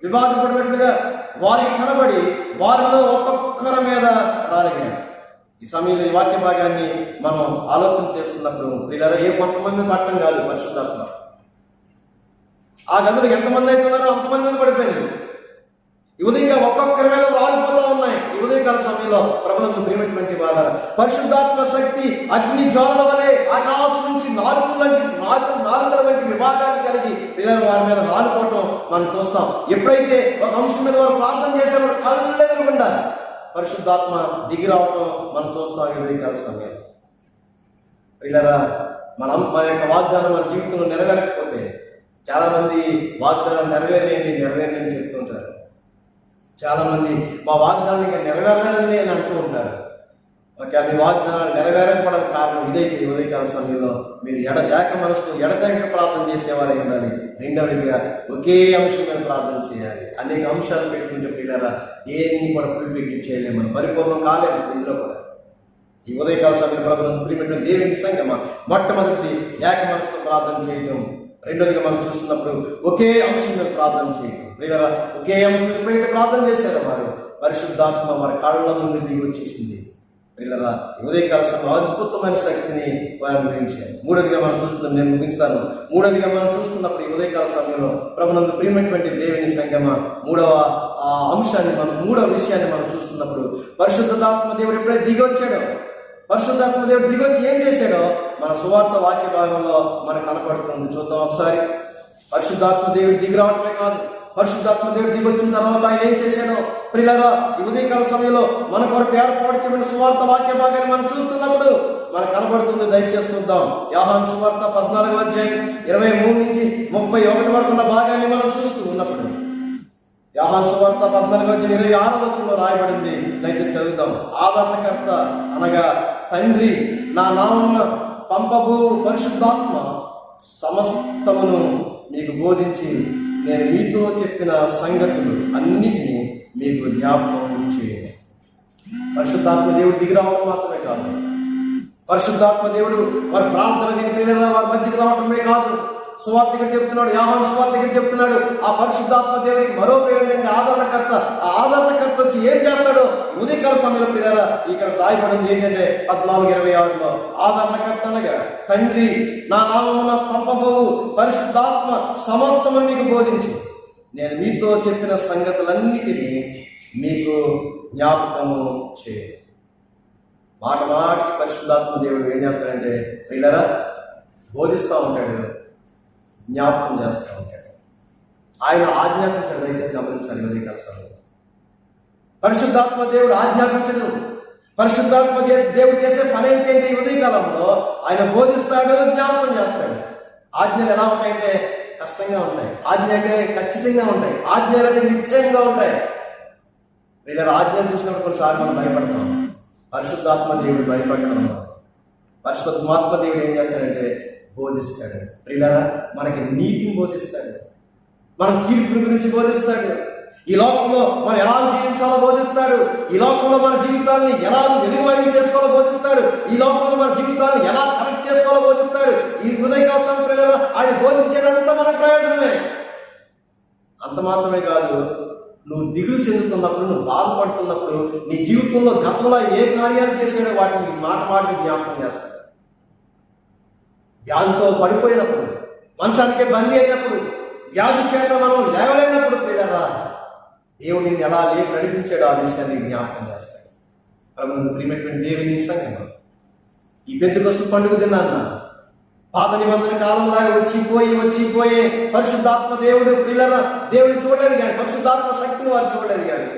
విభాగపడినట్లుగా వారికి కనబడి వారిలో ఒక్కొక్కరి మీద రాలిగారు. ఈ సమయంలో ఈ వాక్య భాగాన్ని మనం ఆలోచన చేస్తున్నప్పుడు వీళ్ళ కొంతమంది పట్టడం కాదు, పరిశుద్ధాత్మ ఆ గదులు ఎంతమంది అయితే ఉన్నారో అంతమంది మీద పడిపోయింది. ఈ ఉదయంగా ఒక్కొక్కరి మీద రాలిపోతూ ఉన్నాయి. ఈ ఉదయకాల సమయంలో ప్రభువునందు ప్రియమైనటువంటి వార పరిశుద్ధాత్మ శక్తి అగ్ని జ్వాలల వలె ఆకాశం నుంచి నాలుకల వంటి విభాగాలు కలిగి పిల్లలు వారి మీద రాలిపోవటం మనం చూస్తాం. ఎప్పుడైతే ఒక అంశం మీద వారు ప్రార్థన చేసేవారు కళ్ళెదురుగుండా పరిశుద్ధాత్మ దిగి రావటం మనం చూస్తాం ఈ ఉదయకాల సమయంలో. పిల్లరా మన యొక్క వాగ్దానం మన జీవితంలో నెరవేరకపోతే చాలా మంది వాగ్దానం నెరవేరేయండి అని చెప్తుంటారు. చాలా మంది మా వాగ్దానం ఇంకా నెరవేరలేదని అని అంటూ ఉంటారు. మీ వాగ్దానాలు నెరవేరకపోవడం కారణం ఇదైతే ఉదయకాల సమయంలో మీరు ఏక మనసుతో ఎడతెగక ప్రార్థన చేసేవారే ఉండాలి. రెండవదిగా ఒకే అంశం మీద ప్రార్థన చేయాలి. అనేక అంశాలు పెట్టుకుంటే పిల్లరా దేన్ని కూడా ఫుల్ఫిల్ చేయలేము, మనం పరిపూర్ణం కాలేము. ఇందులో కూడా ఈ ఉదయకాల సమయంలో ప్రభువునందు ప్రియమైనటువంటి దేవుని సంగమా మొట్టమొదటిది ఏక మనసుతో ప్రార్థన చేయటం. రెండోదిగా మనం చూస్తున్నప్పుడు ఒకే అంశం మీద ప్రార్థన చేయటం. ప్రియులారా ఒకే అంశం ఎప్పుడైతే ప్రార్థన చేశారో వారు పరిశుద్ధాత్మ వారి కళ్ళ ముందు దిగి వచ్చేసింది. ప్రియులారా ఉదయకాల సమయంలో అద్భుతమైన శక్తిని వారు అనుభవించారు. మూడోదిగా మనం చూస్తున్నాం, నేను ముగిస్తాను. మూడోదిగా మనం చూస్తున్నప్పుడు ఈ ఉదయకాల సమయంలో ప్రభువునందు ప్రియమైనటువంటి దేవుని సంగమ మూడవ విషయాన్ని మనం చూస్తున్నప్పుడు పరిశుద్ధాత్మ దేవుడు ఎప్పుడైతే దిగి వచ్చాడో, పరిశుద్ధాత్మ దేవుడు దిగొచ్చి ఏం చేశాడో మన సువార్త వాక్య భాగంలో మనకు కనపడుతుంది. చూద్దాం ఒకసారి. పరిశుద్ధాత్మ దేవుడు దిగి రావడమే కాదు, పరిశుద్ధాత్మ దేవుడు దిగి వచ్చిన తర్వాత ఆయన ఏం చేశాడో ప్రియులారా ఈ ఉదయకాల సమయంలో మన కొరకు ఏర్పాటు చేయబడిన సువార్త వాక్య భాగాన్ని మనం చూస్తున్నప్పుడు మనకు కనబడుతుంది. దయచేసి చూద్దాం. యోహాను సువార్త 14వ అధ్యాయం 23 నుంచి 31 వరకు ఉన్న భాగాన్ని మనం చూస్తూ ఉన్నప్పుడు యోహాను సువార్త 14వ అధ్యాయం 26వ వచనంలో రాయబడింది. దయచేసి చదువుతాం. ఆదరణకర్త అనగా తండ్రి నా నామమున పంపబో పరిశుద్ధాత్మ సమస్తమును మీకు బోధించి నేను మీతో చెప్పిన సంగతులు అన్నిటినీ మీకు జ్ఞాపకం చేయండి. పరిశుద్ధాత్మ దేవుడు దిగి రావడం మాత్రమే కాదు, పరిశుద్ధాత్మ దేవుడు వారి ప్రార్థన విని పిల్లల వారి మధ్యకి రావడమే కాదు. సువార్త దగ్గర చెప్తున్నాడు, యోహాను సువార్త దగ్గర చెప్తున్నాడు ఆ పరిశుద్ధాత్మ దేవునికి మరో పేరు ఏంటంటే ఆదరణకర్త. ఆ ఆదరణకర్త వచ్చి ఏం చేస్తాడో ఉదయకాల సమయంలో పిల్లల ఇక్కడ రాయబడింది ఏంటంటే 14:26లో ఆదరణకర్త అనగా తండ్రి నా నామమున పంపబోవు పరిశుద్ధాత్మ సమస్తమును మీకు బోధించి నేను మీతో చెప్పిన సంగతులన్నిటినీ మీకు జ్ఞాపకము చేయండి. మాటికి పరిశుద్ధాత్మ దేవుడు ఏం చేస్తాడంటే పిల్లరా బోధిస్తూ ఉంటాడు, జ్ఞాపకం చేస్తూ ఉంటాడు. ఆయన ఆజ్ఞాపించడు. దయచేసి గమనించాలి. ఉదయకాల సమయంలో పరిశుద్ధాత్మ దేవుడు ఆజ్ఞాపించడు. పరిశుద్ధాత్మ దేవుడు చేసే పని ఏంటంటే ఉదయకాలంలో ఆయన బోధిస్తాడు, జ్ఞాపకం చేస్తాడు. ఆజ్ఞలు ఎలా ఉంటాయంటే కష్టంగా ఉంటాయి, ఆజ్ఞ అంటే ఖచ్చితంగా ఉంటాయి, ఆజ్ఞలు అంటే నిశ్చయంగా ఉంటాయి. వీళ్ళ ఆజ్ఞలు చూసినప్పుడు కొన్నిసార్లు మనం భయపడతాం. పరిశుద్ధాత్మ దేవుడు భయపడతాం. పరిశుద్ధాత్మ దేవుడు ఏం చేస్తాడంటే బోధిస్తాడు. ప్రియులారా, మనకి నీతిని బోధిస్తాడు, మన తీర్పుల గురించి బోధిస్తాడు, ఈ లోకంలో మనం ఎలా జీవించాలో బోధిస్తాడు, ఈ లోకంలో మన జీవితాన్ని ఎలా వెలుగుమయం చేసుకోవాలో బోధిస్తాడు, ఈ లోకంలో మన జీవితాన్ని ఎలా కరెక్ట్ చేసుకోవాలో బోధిస్తాడు. ఈ ఉదయకాల ప్రియులారా, ఆయన బోధించేదంతా మన ప్రయోజనమే. అంత మాత్రమే కాదు, నువ్వు దిగులు చెందుతున్నప్పుడు, నువ్వు బాధపడుతున్నప్పుడు, నీ జీవితంలో గతంలో ఏ కార్యాలు చేసాడో వాటిని మాటకి జ్ఞాపకం చేస్తాడు. వ్యాధితో పడిపోయినప్పుడు, మంచానికే బందీ అయినప్పుడు, వ్యాధి చేత మనం లేవలేనప్పుడు ప్రియులారా, దేవుడు నిన్ను ఎలా లేపు నడిపించాడు ఆ విషయాన్ని జ్ఞాపకం చేస్తాడు. ప్రభువునందు ప్రియమైనటువంటి దేవుని సంఘం, ఈ పెద్దకొస్తు పండుగ దినాన్న పాత నిబంధన కాలంలాగా వచ్చిపోయే పరిశుద్ధాత్మ దేవుడు ప్రియులారా దేవుడిని చూడలేదు కానీ, పరిశుద్ధాత్మ శక్తిని వారు చూడలేదు కానీ,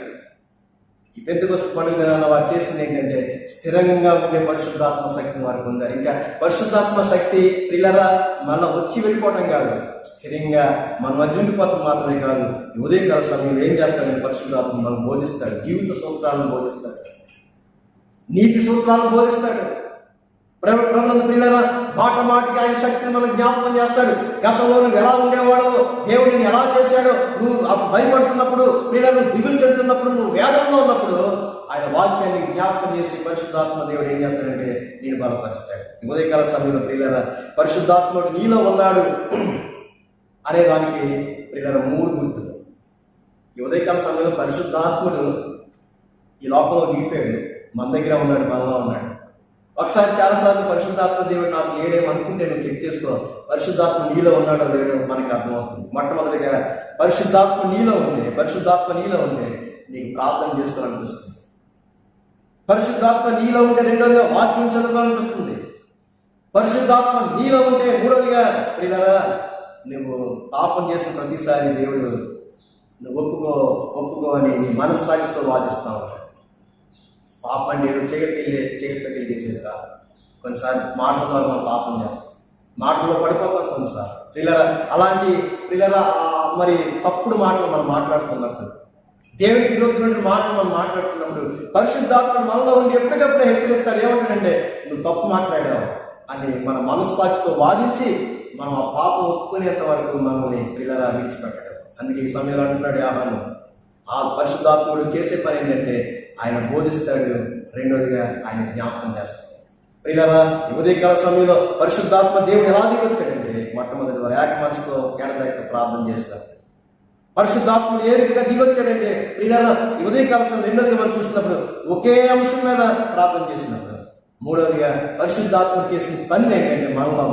ఈ పెద్దకొస్తు పండుగ దినాన్న వారు చేసింది ఏంటంటే స్థిరంగా ఉండే పరిశుద్ధాత్మ శక్తిని వారు పొందారు. ఇంకా పరిశుద్ధాత్మ శక్తి ప్రియులారా మళ్ళీ వచ్చి వెళ్ళిపోవటం కాదు, స్థిరంగా మన మధ్య ఉండిపోవటం మాత్రమే కాదు, ఈ ఉదయకాల సమయంలో ఏం చేస్తాడని పరిశుద్ధాత్మ మనం బోధిస్తాడు. జీవిత సూత్రాలను బోధిస్తాడు, నీతి సూత్రాలను బోధిస్తాడు. ప్రభువునందు ప్రియులారా, మాటికి ఆయన శక్తిని మనకు జ్ఞాపకం చేస్తాడు. గతంలో నువ్వు ఎలా ఉండేవాడో, దేవుడిని ఎలా చేశాడో, నువ్వు భయపడుతున్నప్పుడు ప్రియులారా, నువ్వు దిగులు చెందుతున్నప్పుడు, నువ్వు వేదనలో ఉన్నప్పుడు ఆయన వాక్యాన్ని జ్ఞాపకం చేసి పరిశుద్ధాత్మ దేవుడు ఏం చేస్తాడంటే నేను బలపరుస్తాడు. ఉదయకాల సమయంలో ప్రియులారా, పరిశుద్ధాత్ముడు నీలో ఉన్నాడు అనే దానికి ప్రియులారా 3 గుర్తులు. ఈ ఉదయకాల సమయంలో పరిశుద్ధాత్ముడు ఈ లోకంలో దిగిపోయాడు, మన దగ్గర ఉన్నాడు, మనలో ఉన్నాడు. ఒకసారి చాలాసార్లు పరిశుద్ధాత్మ దేవుడు నాకు లేడేమనుకుంటే నువ్వు చెక్ చేసుకో, పరిశుద్ధాత్మ నీలో ఉన్నాడో లేడో మనకి అర్థమవుతుంది. మొట్టమొదటిగా పరిశుద్ధాత్మ నీలో ఉంటే నీకు ప్రార్థన చేసుకోవాలనిపిస్తుంది. పరిశుద్ధాత్మ నీలో ఉంటే రెండోదిగా వాక్యం చదవాలనిపిస్తుంది. పరిశుద్ధాత్మ నీలో ఉంటే మూడోదిగా ప్రియులారా, నువ్వు పాపం చేసిన ప్రతిసారి దేవుడు నువ్వు ఒప్పుకో అని నీ మనస్సాక్షితో వాదిస్తూ ఉంటాడు. పాపం అంటే చీకటికి చేసేది కాదు. కొన్నిసార్లు మాటల ద్వారా మనం పాపం చేస్తాం, మాటల్లో పడిపోతాం కొన్నిసార్లు ప్రియులారా. అలాంటి ప్రియులారా మరి తప్పుడు మాటలు మనం మాట్లాడుతున్నప్పుడు, దేవునికి విరోధమైన మాటలు మనం మాట్లాడుతున్నప్పుడు పరిశుద్ధాత్మ మనలో ఉండి ఎప్పటికప్పుడే హెచ్చరిస్తాడు. ఏమంటాడంటే నువ్వు తప్పు మాట్లాడావు అని మన మనస్సాక్షితో వాదించి మనం ఆ పాపం ఒప్పుకునేంత వరకు మనల్ని ప్రియులారా విడిచిపెట్టాడు. అందుకే ఈ సమయంలో అంటున్నాడు యాహాను, ఆ పరిశుద్ధాత్ముడు చేసే పని ఏంటంటే ఆయన బోధిస్తాడు, రెండోదిగా ఆయన జ్ఞాపకం చేస్తాడు. ప్రియులారా, ఉదయకాల సమయంలో పరిశుద్ధాత్మ దేవుడు ఎలా దిగొచ్చాడంటే మొట్టమొదటి వారు ఏక మనసుతో ఎడదక్క ప్రార్థన చేస్తారు. పరిశుద్ధాత్ముడు ఏ రీతిగా దిగొచ్చాడంటే ప్రియులారా, ఉదయకాల సమయం రెండోదిగా మనం చూసినప్పుడు ఒకే అంశం మీద ప్రార్థన చేసినప్పుడు, మూడోదిగా పరిశుద్ధాత్ముడు చేసిన పని ఏంటంటే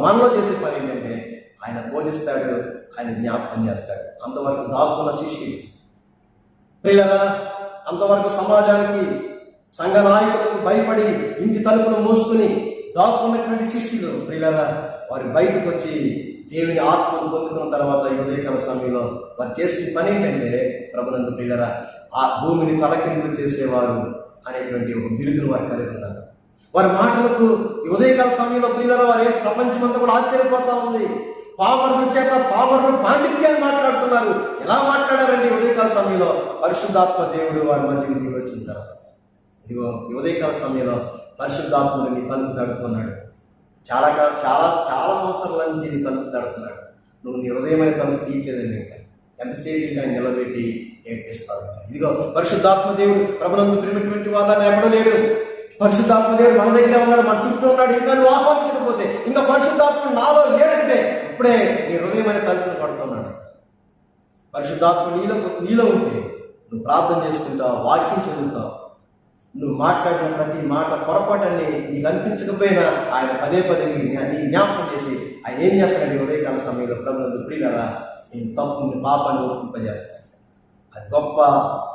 మనలో చేసే పని ఏంటంటే ఆయన బోధిస్తాడు, ఆయన జ్ఞాపకం చేస్తాడు. అంతవరకు దాక్కున్న శిష్యులు ప్రియులారా, అంతవరకు సమాజానికి సంఘ నాయకులకు భయపడి ఇంటి తలుపులు మూసుకుని దాక్కున్నటువంటి శిష్యులు ప్రియులారా, వారు బయటకు వచ్చి దేవుని ఆత్మను పొందుకున్న తర్వాత ఉదయకాల సమయంలో వారు చేసిన పని ఏంటంటే ప్రభునందు ప్రియులారా, ఆ భూమిని తలకిందులు చేసేవారు అనేటువంటి ఒక బిరుదును వారు కలిగి ఉన్నారు. వారి మాటలకు ఉదయకాల సమయంలో ప్రియులారా వారి ప్రపంచమంతా కూడా ఆశ్చర్యపోతా ఉంది. పామరుల చేత పామరులు పాండిత్యాన్ని మాట్లాడుతున్నారు. ఎలా మాట్లాడారండి ఉదయకాల సమయంలో? పరిశుద్ధాత్మ దేవుడు వారి మధ్యకి దిగి వచ్చిన తర్వాత ఇదిగో ఉదయకాల సమయంలో పరిశుద్ధాత్ముడు నీ తలుపు తడుతున్నాడు. చాలా చాలా సంవత్సరాల నుంచి నీ తలుపు తడుతున్నాడు. నువ్వు నీ హృదయమైన తలుపు తీయలేదండి. ఇంకా ఎంతసేపు ఇంకా నిలబెట్టి ఏడ్పిస్తావు. ఇదిగో పరిశుద్ధాత్మ దేవుడు ప్రభునందు ప్రియమైనటువంటి వాళ్ళని ఎక్కడో లేడు. పరిశుద్ధాత్మ దేవుడు మన దగ్గర ఉన్నాడు, మన చుట్టూ ఉన్నాడు. ఇంకా నువ్వు ఆహ్వానించకపోతే, ఇంకా పరిశుద్ధాత్మ నాలో లేదంటే ఇప్పుడే నీ హృదయమైన తలుపును పడుతున్నాడు. పరిశుద్ధాత్మ నీలో ఉంటే నువ్వు ప్రార్థన చేసుకుంటావు, వాక్యం చదువుతావు. నువ్వు మాట్లాడిన ప్రతి మాట పొరపాటని నీకు అనిపించకపోయినా ఆయన పదే నీ జ్ఞాపకం చేసి ఆయన ఏం చేస్తాడండి ఉదయకాల సమయంలో ప్రభునందు ప్రియులారా నేను తప్పుని పాపాన్ని ఒప్పింపజేస్తాను. అది గొప్ప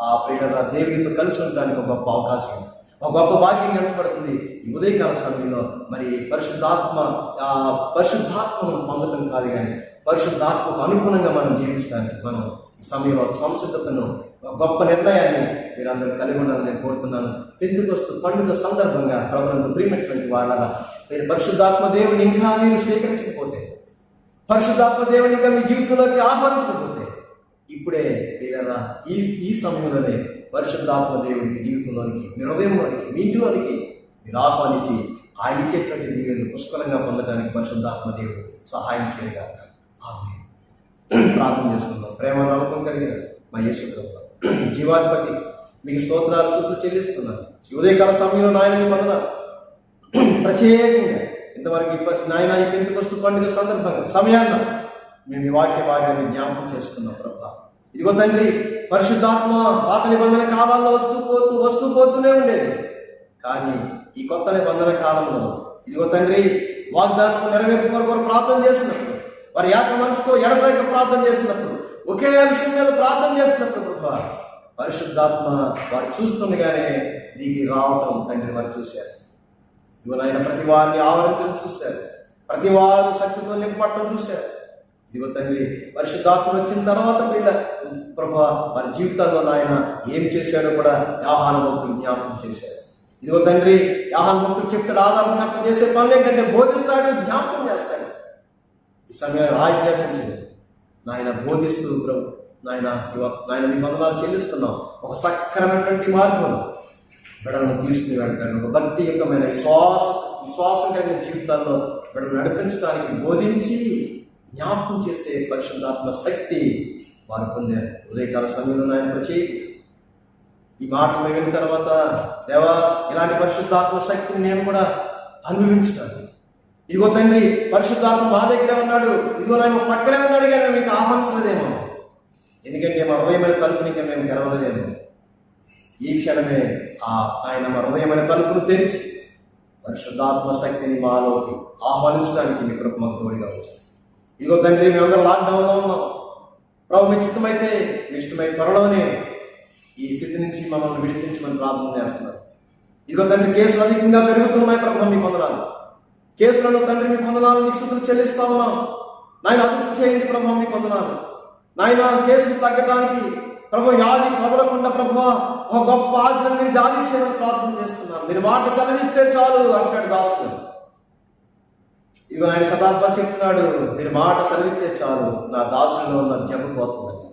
ఆ ప్రియులారా దేవునితో కలిసి ఉండడానికి ఒక గొప్ప అవకాశం, ఒక గొప్ప భాగ్యం కనపడుతుంది ఈ ఉదయకాల సమయంలో. మరి పరిశుద్ధాత్మను పొందడం కాదు కానీ పరిశుద్ధాత్మకు అనుగుణంగా మనం జీవించడానికి మనం ఈ సమయంలో ఒక సంసిద్ధతను, ఒక గొప్ప నిర్ణయాన్ని మీరందరూ కలిగి ఉండాలని నేను కోరుతున్నాను. పెంతెకొస్తు పండుగ సందర్భంగా ప్రభునందు ప్రియమైనటువంటి వాళ్ళ మీరు పరిశుద్ధాత్మ దేవుని ఇంకా మీరు స్వీకరించకపోతే, పరిశుద్ధాత్మ దేవుని ఇంకా మీ జీవితంలోకి ఆహ్వానించకపోతే ఇప్పుడే లేదా ఈ సమయంలోనే పరిశుద్ధాత్మ దేవుని మీ జీవితంలోనికి, మీ హృదయంలోనికి, మీ ఇంటిలోనికి మీరు ఆహ్వానించి ఆయన ఇచ్చేటువంటి దీవెనలు పుష్కలంగా పొందడానికి పరిశుద్ధాత్మ దేవుడు సహాయం చేయగాక. ఆమేన్. ప్రార్థన చేసుకుందాం. ప్రేమ నమ్మకం కలిగిన మా యేసు ప్రభువా, జీవాధిపతి మీకు స్తోత్రాలు స్తుతులు చెల్లిస్తున్నాను. ఈ ఉదయకాల సమయంలో నాయన మీ వందనాలు. ప్రత్యేకంగా ఇంతవరకు నాయన ఈ పెంతెకొస్తు పండుగ సందర్భంగా సమయాన్న మేము ఈ వాక్య భాగాన్ని జ్ఞాపకం చేసుకున్నాం ప్రభువా. ఇదిగో తండ్రి, పరిశుద్ధాత్మ పాత నిబంధన కాలాల్లో వస్తూ పోతూనే ఉండేది. కానీ ఈ కొత్త నిబంధన కాలంలో ఇదిగో తండ్రి, వాగ్దానం నెరవేర్పు కొరకు ప్రార్థన చేసినప్పుడు, వారి ఏక మనసుతో ఎడతెగక ప్రార్థన చేసినప్పుడు, ఒకే అంశం మీద ప్రార్థన చేసినప్పుడు ప్రభువా, పరిశుద్ధాత్మ వారు చూస్తుండగానే దిగి రావటం తండ్రి వారు చూశారు. ఇదిగో నాయన ప్రతి వారిని ఆవరించడం చూశారు, ప్రతి వారు శక్తితో నింపట్టడం చూశారు. ఇదిగో తండ్రి, పరిశుద్ధాత్మ వచ్చిన తర్వాత ప్రభువా వారి జీవితాల్లో నాయన ఏం చేశాడో కూడా యోహాను భక్తులు జ్ఞాపకం చేశారు. ఇదిగో తండ్రి, యోహాను భక్తులు చెప్తాడు, ఆధారం చేసే పనులు ఏంటంటే బోధిస్తాడు, జ్ఞాపకం చేస్తాడు. ఈ సమయాన్ని ఆజ్ఞాపించండి నాయన, బోధిస్తూ ప్రభు నాయన మీ వందనాలు చెల్లిస్తున్నాం. ఒక సక్రమైనటువంటి మార్గంలో బిడ్డలను తీసుకుని వెళ్తాడు. ఒక భక్తియుక్తమైన విశ్వాసం కలిగిన జీవితాల్లో బిడ్డలు నడిపించడానికి బోధించి జ్ఞాపకం చేసే పరిశుద్ధాత్మ శక్తి వారు పొందారు. ఉదయకాల సమయంలో నాయన ప్రచేయి ఈ మాటలు విన్న తర్వాత, దేవా ఇలాంటి పరిశుద్ధాత్మ శక్తిని నేను కూడా అనుభవించడానికి, ఇదిగో తండ్రి పరిశుద్ధాత్మ మా దగ్గరే ఉన్నాడు, ఇదిగో నేను పక్కనే ఉన్నాడు, కానీ మీకు ఆహ్వానించలేదేమో, ఎందుకంటే మా హృదయమైన తలుపుని ఇంకా మేము తెరవలేదేమో. ఈ క్షణమే ఆయన మా హృదయమైన తలుపును తెరిచి పరిశుద్ధాత్మ శక్తిని మాలోకి ఆహ్వానించడానికి మీ కృప మాకు తోడుగా వచ్చారు. ఇదిగో తండ్రి, మేమందరం లాక్డౌన్లో ఉన్నాం ప్రభు, మీ చిత్తమైతే మీ ఇష్టమైన త్వరలోనే ఈ స్థితి నుంచి మమ్మల్ని విడిపించమని ప్రార్థన చేస్తున్నారు. ఇదిగో తండ్రి, కేసులు అధికంగా పెరుగుతున్నాయి ప్రభు, మీకు వందనాలు. కేసులను తండ్రి మీకు వందనాలు, మీకు స్తుతులు చెల్లిస్తా ఉన్నాం. నాయన అదుపు చేయండి ప్రభు, మీకు వందనాలు. నాయన కేసులు తగ్గడానికి ప్రభు, వ్యాధి ప్రబలకుండా ప్రభు ఒక గొప్ప ఆజ్ఞను మీరు జారీ చేయమని ప్రార్థన చేస్తున్నాను. మీరు మాట సెలవిస్తే చాలు అంటాడు దాసుడు. ఇదిగో ఆయన శతాబ్దం చెప్తున్నాడు, మీరు మాట సెలవిస్తే చాలు నా దాసుల్లో ఉన్న జబ్బు పోతుందని.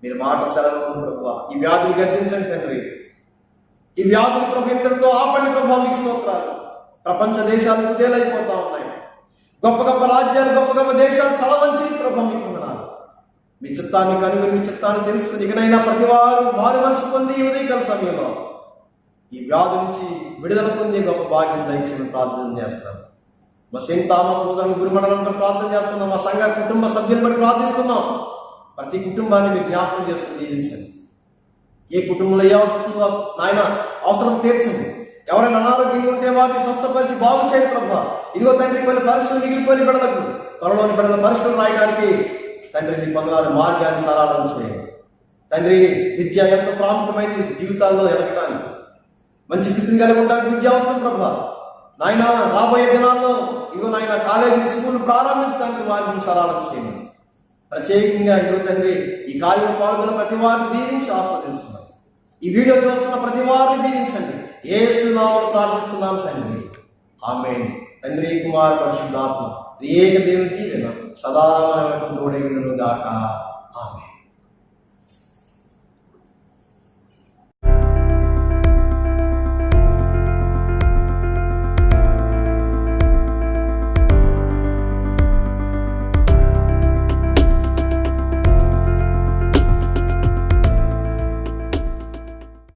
మీరు మాట సెలవు ప్రభు, ఈ వ్యాధిని గద్దించండి తండ్రి, ఈ వ్యాధిని ప్రభు ఇంతటితో ఆపండి ప్రభు, మీకు స్తోత్రాలు. ప్రపంచ దేశాలు కుదేలైపోతా ఉన్నాయి. గొప్ప గొప్ప రాజ్యాలు, గొప్ప గొప్ప దేశాలు తలవంచి ప్రభు మీకు వందనాలు. మీ చిత్తాన్ని కనుగొని మీ చిత్తాన్ని తెలుసుకుని ఇకనైనా ప్రతి వారు మారు మనసు పొంది ఉదయకాల సమయంలో ఈ వ్యాధి నుంచి విడుదల పొందే గొప్ప భాగ్యం దయచేయమని ప్రార్థన చేస్తాను. మా సెయింట్ థామస్ సోదరుని గురుమండలం బట్టి ప్రార్థన చేస్తున్నాం. మా సంఘ కుటుంబ సభ్యులను బట్టి ప్రార్థిస్తున్నాం. ప్రతి కుటుంబాన్ని మీరు జ్ఞాపకం చేసుకుని దీవించండి. ఏ కుటుంబంలో ఏ అవసరం నాయన అవసరం తీర్చండి. ఎవరైనా అనారోగ్యంగా ఉంటే వారిని స్వస్థపరిచి బాగు చేయండి ప్రభు. ఇదిగో తండ్రి, కొన్ని పరీక్షలు మిగిలిపోయిన బిడ్డలకు త్వరలోని బిడ్డల పరీక్షలు రాయడానికి తండ్రి మీ పొందలాని మార్గాన్ని సరళం చేయండి తండ్రి. విద్య ఎంత ప్రాముఖ్యమైనది జీవితాల్లో ఎదగడానికి, మంచి స్థితిని కలిగి ఉండడానికి విద్య అవసరం ప్రభు. నాయన రాబోయే దినాల్లో ఇదిగో నాయన కాలేజీ స్కూల్ ప్రారంభించడానికి మార్గం సరళం చేయండి. ప్రత్యేకంగా ఇదిగో తండ్రి, ఈ కార్యంలో పాల్గొన్న ప్రతి వారిని దీవించి ఆస్వాదించండి. ఈ వీడియో చూస్తున్న ప్రతి వారిని దీవించండి. యేసు నామములో ప్రార్థిస్తున్నాను తండ్రి, ఆమేన్. తండ్రి, కుమార పరిశుద్ధాత్మ త్రియేక దేవుని దీవెన సదా మనకు తోడై ఉండును గాక.